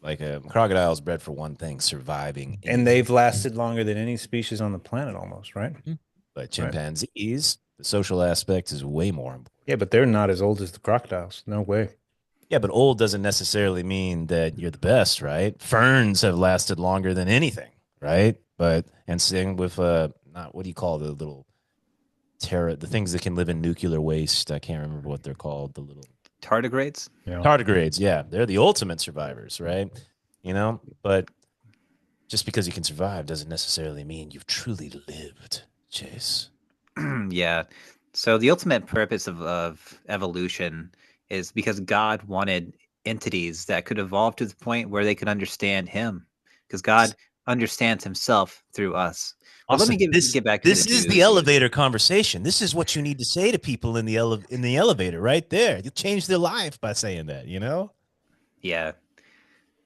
Like a crocodile is bred for one thing, surviving. And they've lasted longer than any species on the planet almost, right? But chimpanzees, the social aspect is way more important. Yeah, but they're not as old as the crocodiles. No way. Yeah, but old doesn't necessarily mean that you're the best, right? Ferns have lasted longer than anything, right? And same with not what do you call the little the things that can live in nuclear waste? I can't remember what they're called. The little tardigrades. Yeah. Tardigrades, yeah, they're the ultimate survivors, right? You know, but just because you can survive doesn't necessarily mean you've truly lived, Chase. Yeah. So the ultimate purpose of evolution is because God wanted entities that could evolve to the point where they could understand Him, because God understands Himself through us. But Austin, let me get back to this is the elevator conversation. This is what you need to say to people in the elevator right there. You change their life by saying that, you know? Yeah.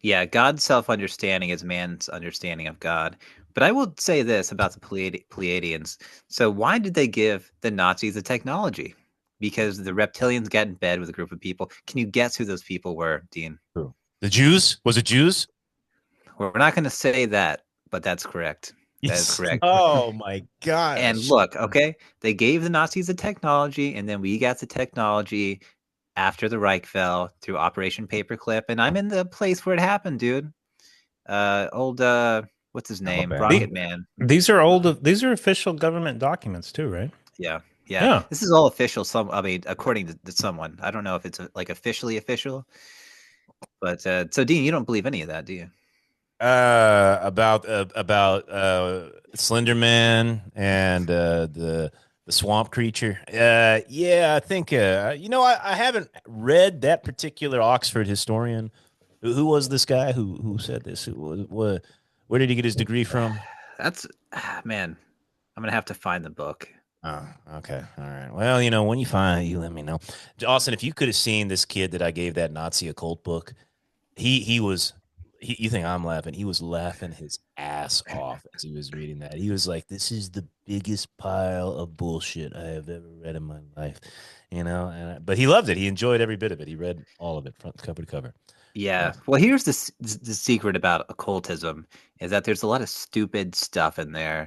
Yeah, God's self-understanding is man's understanding of God. But I will say this about the Pleiadians. So why did they give the Nazis the technology? Because the reptilians got in bed with a group of people. Can you guess who those people were, Dean? True. The Jews? Was it Jews? We're not going to say that, but that's correct. That is correct. Oh my God. And look, okay, they gave the Nazis the technology, and then we got the technology after the Reich fell through Operation Paperclip. And I'm in the place where it happened, dude. What's his name? Rocket Man. These are official government documents too, right? Yeah. This is all official. According to someone. I don't know if it's officially official. But so Dean, you don't believe any of that, do you? About Slender Man and the swamp creature. Yeah, I think I haven't read that particular Oxford historian. Who was this guy who said this? Where did he get his degree from? That's man. I'm gonna have to find the book. Oh, okay. All right. Well, when you find it, you let me know. Austin, if you could have seen this kid that I gave that Nazi occult book, he was you think I'm laughing. He was laughing his ass off as he was reading that. He was like, "This is the biggest pile of bullshit I have ever read in my life." But he loved it. He enjoyed every bit of it. He read all of it, front cover to cover. Yeah. So, Well, here's the secret about occultism is that there's a lot of stupid stuff in there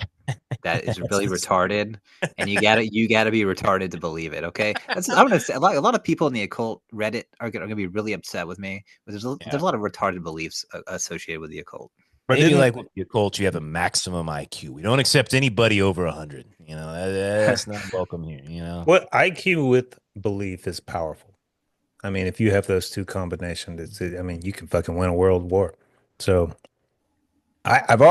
that is that's really this. retarded, and you gotta be retarded to believe it. Okay, I'm gonna say a lot of people in the occult Reddit are gonna be really upset with me, but there's Yeah. a lot of retarded beliefs associated with the occult. But Maybe didn't like with the occult, you have a maximum IQ. We don't accept anybody over 100. That's not welcome here. what IQ with belief is powerful. I mean, if you have those two combinations, I mean, you can fucking win a world war. So I've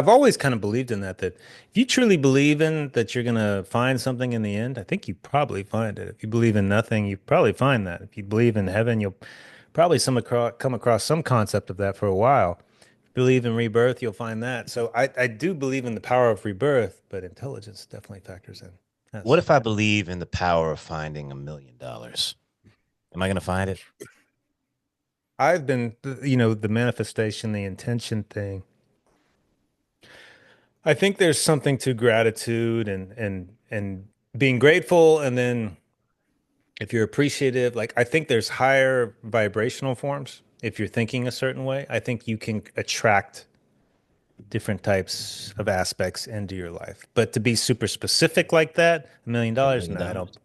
always kind of believed in that if you truly believe in that you're gonna find something in the end, I think you probably find it. If you believe in nothing, you probably find that. If you believe in heaven, you'll probably come across some concept of that for a while. If you believe in rebirth, you'll find that. So I do believe in the power of rebirth, but intelligence definitely factors in. What Yes. if I believe in the power of finding $1 million? Am I going to find it? I've been, the manifestation, the intention thing. I think there's something to gratitude and being grateful, and then if you're appreciative, like I think there's higher vibrational forms. If you're thinking a certain way, I think you can attract different types of aspects into your life. But to be super specific like that, A $1 million, million no, dollars?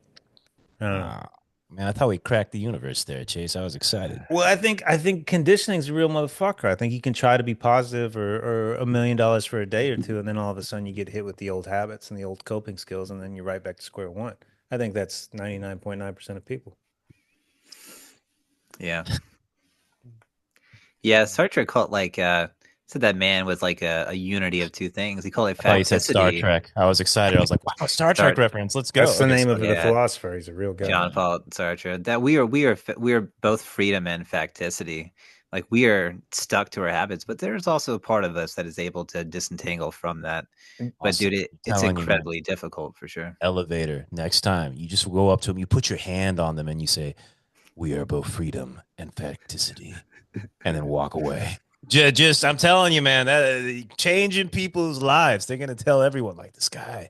I don't know. Ah, man, I thought we cracked the universe there, Chase. I was excited. Well, I think conditioning's a real motherfucker. I think you can try to be positive or $1 million for a day or two, and then all of a sudden you get hit with the old habits and the old coping skills, and then you're right back to square one. I think that's 99.9% of people. Yeah, yeah. Star Trek called said that man was like a unity of two things. He called it I thought you said Star facticity. Trek. I was excited. I was like, wow, Star Star, Trek reference. Let's go. That's the Okay, name of Star the Trek. yeah, philosopher. He's a real guy. John Paul Sartre. That we are both freedom and facticity. Like we are stuck to our habits, but there's also a part of us that is able to disentangle from that. But Austin, dude, I'm it's telling you, man. incredibly difficult for sure. Elevator. Next time, you just go up to them, you put your hand on them, and you say, "We are both freedom and facticity," and then walk away. Just, I'm telling you, man, that changing people's lives. They're gonna tell everyone, like this guy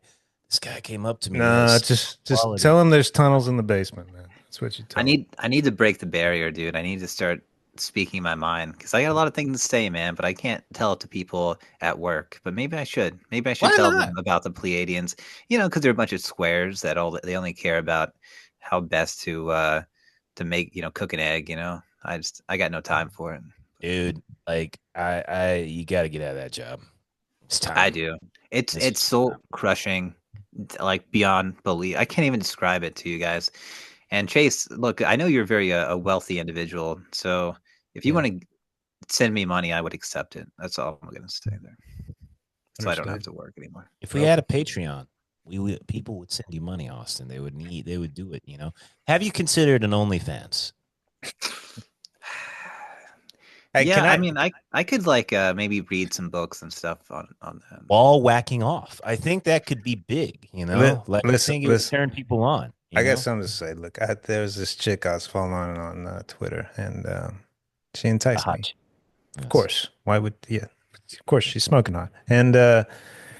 came up to me. He Nah, has just quality. tell him there's tunnels in the basement, man. That's what you I tell him. need I need to break the barrier, dude. I need to start speaking my mind because I got a lot of things to say, man. But I can't tell it to people at work. But maybe I should. Maybe I should Why tell not? them about the Pleiadians. Because they're a bunch of squares that all they only care about how best to make cook an egg. I got no time for it. Dude, like you got to get out of that job. It's I time. do. It's It's it's just soul time. crushing, like beyond belief. I can't even describe it to you guys. And Chase, look, I know you're very a wealthy individual, so if you Yeah, want to send me money, I would accept it. That's all I'm gonna say there. So I don't have understood. to work anymore. If we Well, had a Patreon, people would send you money, Austin. They would do it. Have you considered an OnlyFans? hey, Yeah, can I I? mean, I could maybe read some books and stuff on that. All whacking off. I think that could be big, Like I Listen, think it would listen. turn people on, I got something to say. Look, there was this chick I was following on Twitter, and she A enticed hot me. Of yes. course, why would? Yeah, of course, she's smoking hot, and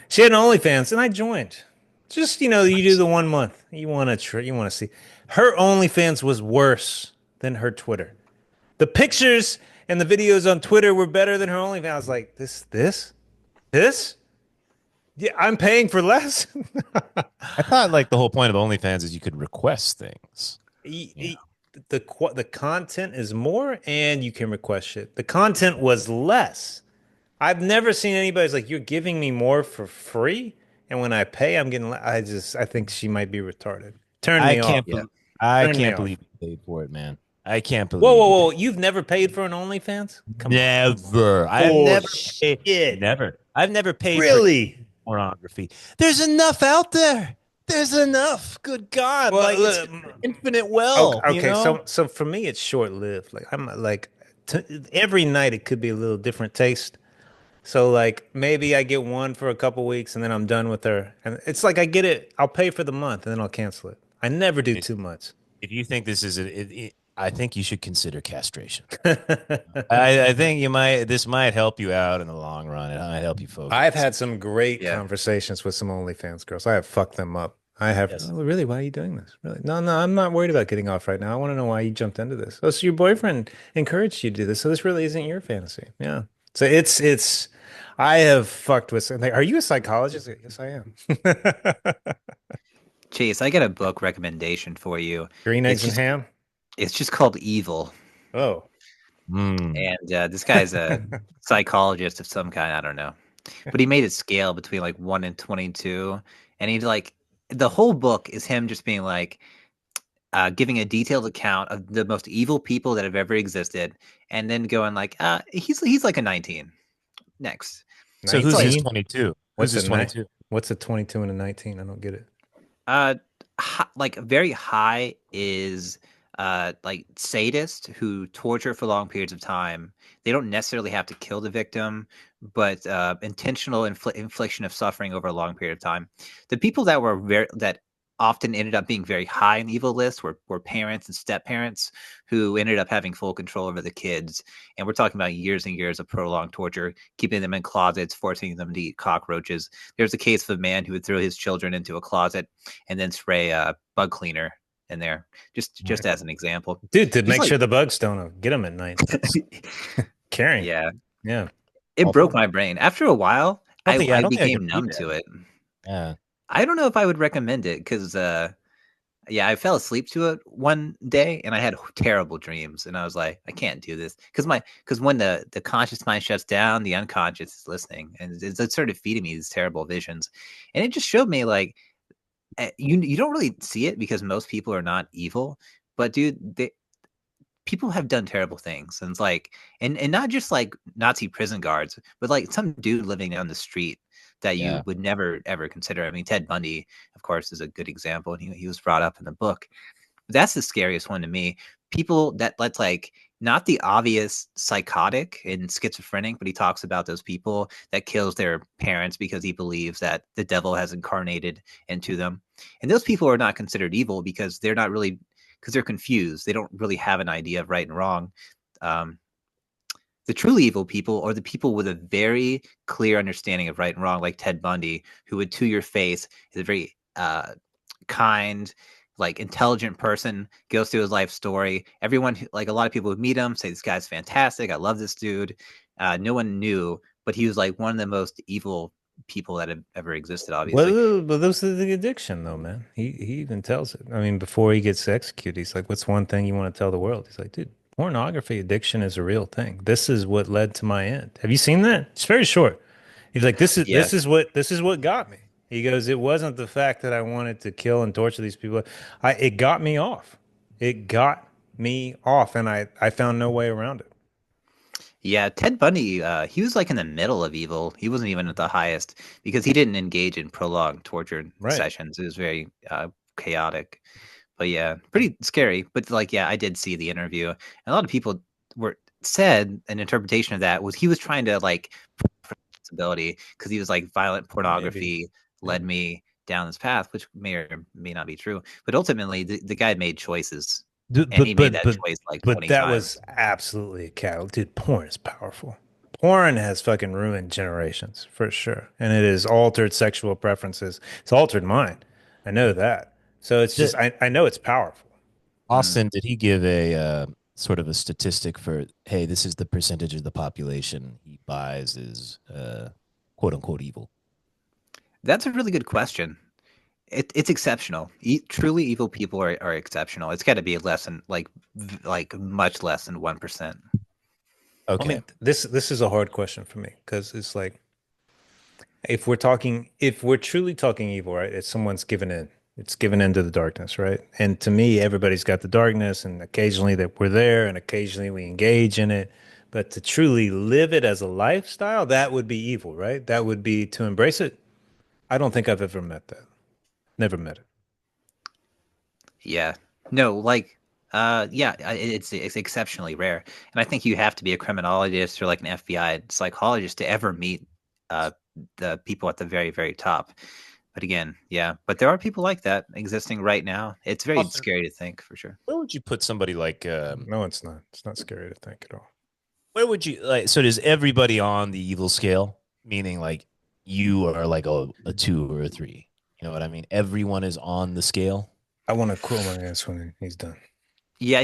she had an OnlyFans, and I joined. Just you do Nice. the 1 month. You want to see. Her OnlyFans was worse than her Twitter. The pictures and the videos on Twitter were better than her OnlyFans. I was like, this. Yeah, I'm paying for less. I thought like the whole point of OnlyFans is you could request things. E- Yeah. e- the content is more, and you can request shit. The content was less. I've never seen anybody's like, you're giving me more for free, and when I pay, I'm getting. I think she might be retarded. Turn I me off. can't Yeah. believe I Turn me can't off. believe you paid for it, man. I can't Whoa, believe whoa, you whoa! paid. You've never paid for an OnlyFans? Come on. Never. I've never paid. Bullshit. Never. I've never paid for Really? pornography. There's enough out there. There's enough. Good God. Well, Like it's look, just an infinite okay, well, okay. So for me, it's short lived. Like I'm like every night it could be a little different taste. So like maybe I get one for a couple weeks and then I'm done with her. And it's like I get it. I'll pay for the month and then I'll cancel it. I never do If too much. if you think this is I think you should consider castration. I've I think you might. This might help you out in the long run. It might help you focus. had some great Yeah. conversations with some OnlyFans girls. I have fucked them up. I have. Yes. Oh, really? Why are you doing this? Really? No, no, I'm not worried about getting off right now. I want to know why you jumped into this. Oh, so your boyfriend encouraged you to do this. So this really isn't your fantasy. Yeah. So I have fucked with something. Are you a psychologist? Yes, I am. Chase, I got a book recommendation for you. Green It's eggs and just ham? it's just called Evil, Oh. Hmm. and this guy's a psychologist of some kind. I don't know, but he made it scale between like 1 and 22, and he like the whole book is him just being like giving a detailed account of the most evil people that have ever existed, and then going like, he's like a 19 next. So It's who's like his 19? 22? Who's What's a his ni 22? what's a 22 and a 19? I don't get it. uh like very high is like sadists who torture for long periods of time. They don't necessarily have to kill the victim, but intentional infliction of suffering over a long period of time. The people that were that often ended up being very high in evil lists were parents and step parents who ended up having full control over the kids. And we're talking about years and years of prolonged torture, keeping them in closets, forcing them to eat cockroaches. There's a case of a man who would throw his children into a closet and then spray bug cleaner in there, just as an example. Dude, to Just make like, sure the bugs don't get them at night. That's caring. yeah, Yeah. it broke Awful. my brain. After a while, I don't think. I I don't think I could became read numb that. to it. Yeah. I don't know if I would recommend it because, yeah, I fell asleep to it one day and I had terrible dreams, and I was like, I can't do this because when the conscious mind shuts down, the unconscious is listening, and it started feeding me these terrible visions, and it just showed me like you don't really see it because most people are not evil, but dude, people have done terrible things, and it's like, and not just like Nazi prison guards, but like some dude living down the street that you Yeah. would never ever consider. I mean, Ted Bundy, of course, is a good example, and he was brought up in the book. That's the scariest one to me. People that let's like not the obvious psychotic and schizophrenic, but he talks about those people that kills their parents because he believes that the devil has incarnated into them. And those people are not considered evil because they're not really because they're confused. They don't really have an idea of right and wrong. Um, the truly evil people are the people with a very clear understanding of right and wrong, like Ted Bundy, who would to your face is a very kind, like intelligent person, goes through his life story. Everyone, like a lot of people who meet him, say this guy's fantastic. I love this dude. No one knew, but he was like one of the most evil people that have ever existed. Obviously, Well, but this is the addiction, though, man. He even tells it. I mean, before he gets executed, he's like, "What's one thing you want to tell the world?" He's like, "Dude, pornography addiction is a real thing. This is what led to my end." Have you seen that? It's very short. He's like, yeah, this is what got me." He goes, "It wasn't the fact that I wanted to kill and torture these people. It got me off. It got me off, and I found no way around it." yeah. Ted Bundy, he was like in the middle of evil. He wasn't even at the highest because he didn't engage in prolonged torture Right. sessions. It was very chaotic. But yeah, pretty scary. But like, yeah, I did see the interview. And a lot of people were said an interpretation of that was he was trying to like responsibility because he was like violent Maybe. pornography led Maybe. me down this path, which may or may not be true. But ultimately, the guy made choices, Dude, and he made that choice like but 20 that was times. absolutely a catalyst. Dude, porn is powerful. Porn has fucking ruined generations for sure, and it has altered sexual preferences. It's altered mine. I know that. So it's just Did, I know it's powerful. Mm. Austin, did he give a sort of a statistic for, hey, this is the percentage of the population he buys is quote unquote evil? That's a really good question. It's exceptional. Truly evil people are exceptional. It's got to be less than like much less than 1%. I Okay. mean, this is a hard question for me because it's like if we're truly talking evil, right? It's someone's given in. It's given into the darkness, right? And to me, everybody's got the darkness, and occasionally that we're there, and occasionally we engage in it. But to truly live it as a lifestyle, that would be evil, right? That would be to embrace it. I don't think I've ever met that. Never met it. Yeah. No, like Yeah, it's exceptionally rare, and I think you have to be a criminologist or like an FBI psychologist to ever meet uh the people at the very, very top. But again, yeah, but there are people like that existing right now. It's very Austin, scary to think for sure. where would you put somebody like No, it's not. It's not scary to think at all. where would you like so does everybody on the evil scale? Meaning like you are like a two or a three. You know what I mean? Everyone is on the scale. I want to quote my ass when he's done. Yeah,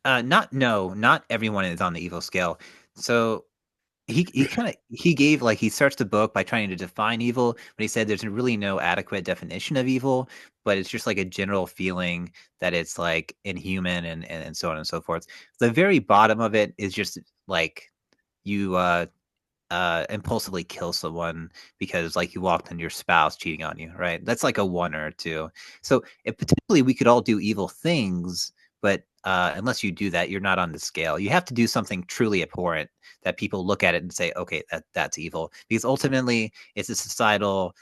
not no, not everyone is on the evil scale. So he kind of he gave like he starts the book by trying to define evil, but he said there's really no adequate definition of evil, but it's just like a general feeling that it's like inhuman and so on and so forth. The very bottom of it is just like you impulsively kill someone because like you walked on your spouse cheating on you, right? That's like a one or a two. So potentially we could all do evil things, but unless you do that, you're not on the scale. You have to do something truly abhorrent that people look at it and say, okay, that's evil, because ultimately it's a societal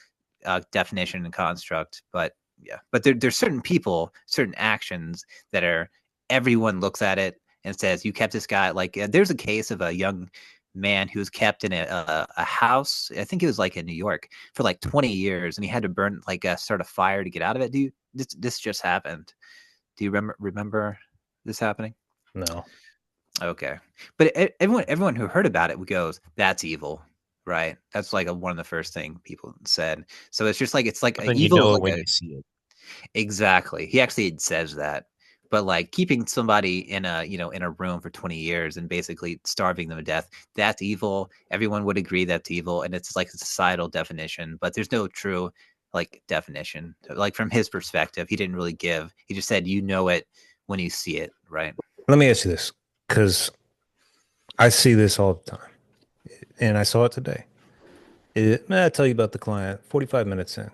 definition and construct. But yeah, but there's certain people, certain actions that are everyone looks at it and says, you kept this guy. Like there's a case of a young man who was kept in a house. I think it was like in New York for like 20 years, and he had to burn like start a fire to get out of it. This just happened? Do you remember this happening? No. Okay, but everyone who heard about it goes, "That's evil." Right? That's like one of the first thing people said. So it's like But a then you evil know is it like when a you see it. exactly. He actually says that. But like keeping somebody in a, in a room for 20 years and basically starving them to death, that's evil. Everyone would agree that's evil, and it's like a societal definition, but there's no true like definition. Like from his perspective, he didn't really give. He just said you know it when you see it, right? Let me ask you this, because I see this all the time, and I saw it today. I tell you about the client 45 minutes in,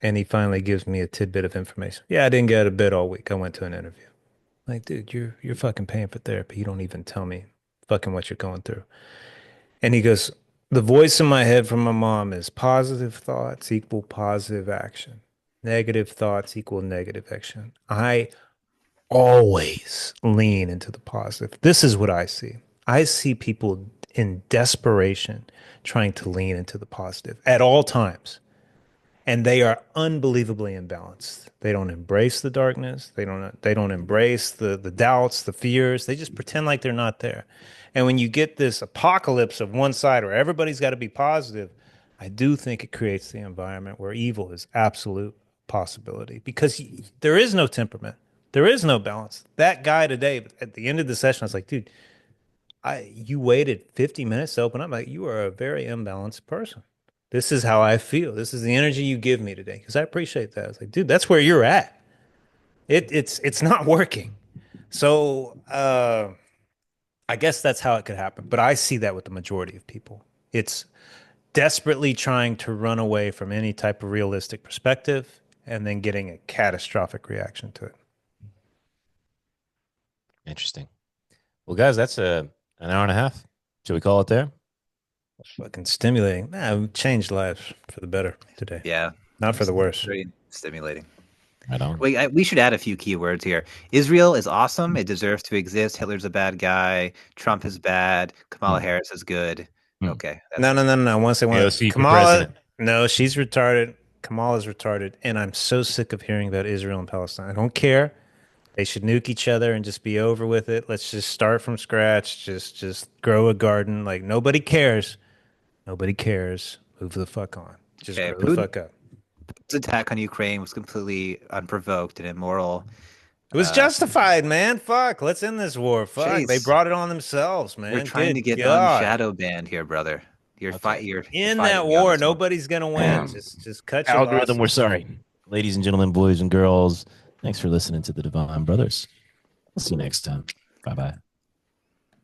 and he finally gives me a tidbit of information. Yeah, I didn't get out of bed all week. I went to an interview. Like, dude, you're fucking paying for therapy. You don't even tell me fucking what you're going through. And he goes, the voice in my head from my mom is positive thoughts equal positive action. Negative thoughts equal negative action. I always lean into the positive. This is what I see. I see people in desperation trying to lean into the positive at all times. And they are unbelievably imbalanced. They don't embrace the darkness. They don't embrace the doubts, the fears. They just pretend like they're not there. And when you get this apocalypse of one side where everybody's got to be positive, I do think it creates the environment where evil is absolute possibility because there is no temperament. There is no balance. That guy today at the end of the session, I was like, dude, you waited 50 minutes to open up. Like, you are a very imbalanced person. This is how I feel. This is the energy you give me today. Because I appreciate that. I was like, dude, that's where you're at. It's not working. So I guess that's how it could happen. But I see that with the majority of people. It's desperately trying to run away from any type of realistic perspective and then getting a catastrophic reaction to it. Interesting. Well, guys, that's an hour and a half. Should we call it there? Fucking stimulating. Nah, we've changed lives for the better today. Yeah, Not for the worse. very stimulating. I don't. We should add a few keywords here. Israel is awesome. It deserves to exist. Hitler's a bad guy. Trump is bad. Kamala Harris is good. Okay. No. I want to say one. AOC for Kamala, president. no, she's retarded. Kamala's retarded. And I'm so sick of hearing about Israel and Palestine. I don't care. They should nuke each other and just be over with it. Let's just start from scratch. Just grow a garden. Like, nobody cares. Nobody cares. Move the fuck on. Just Okay, grow the fuck up. Putin's attack on Ukraine was completely unprovoked and immoral. It was justified, man. Fuck. Let's end this war. Fuck. Chase, They brought it on themselves, man. we're trying to Good get God. shadow banned here, brother. You're In that war, nobody's gonna win. Just cut your Algorithm, losses. we're sorry. Ladies and gentlemen, boys and girls, thanks for listening to the Divine Brothers. We'll see you next time. Bye bye.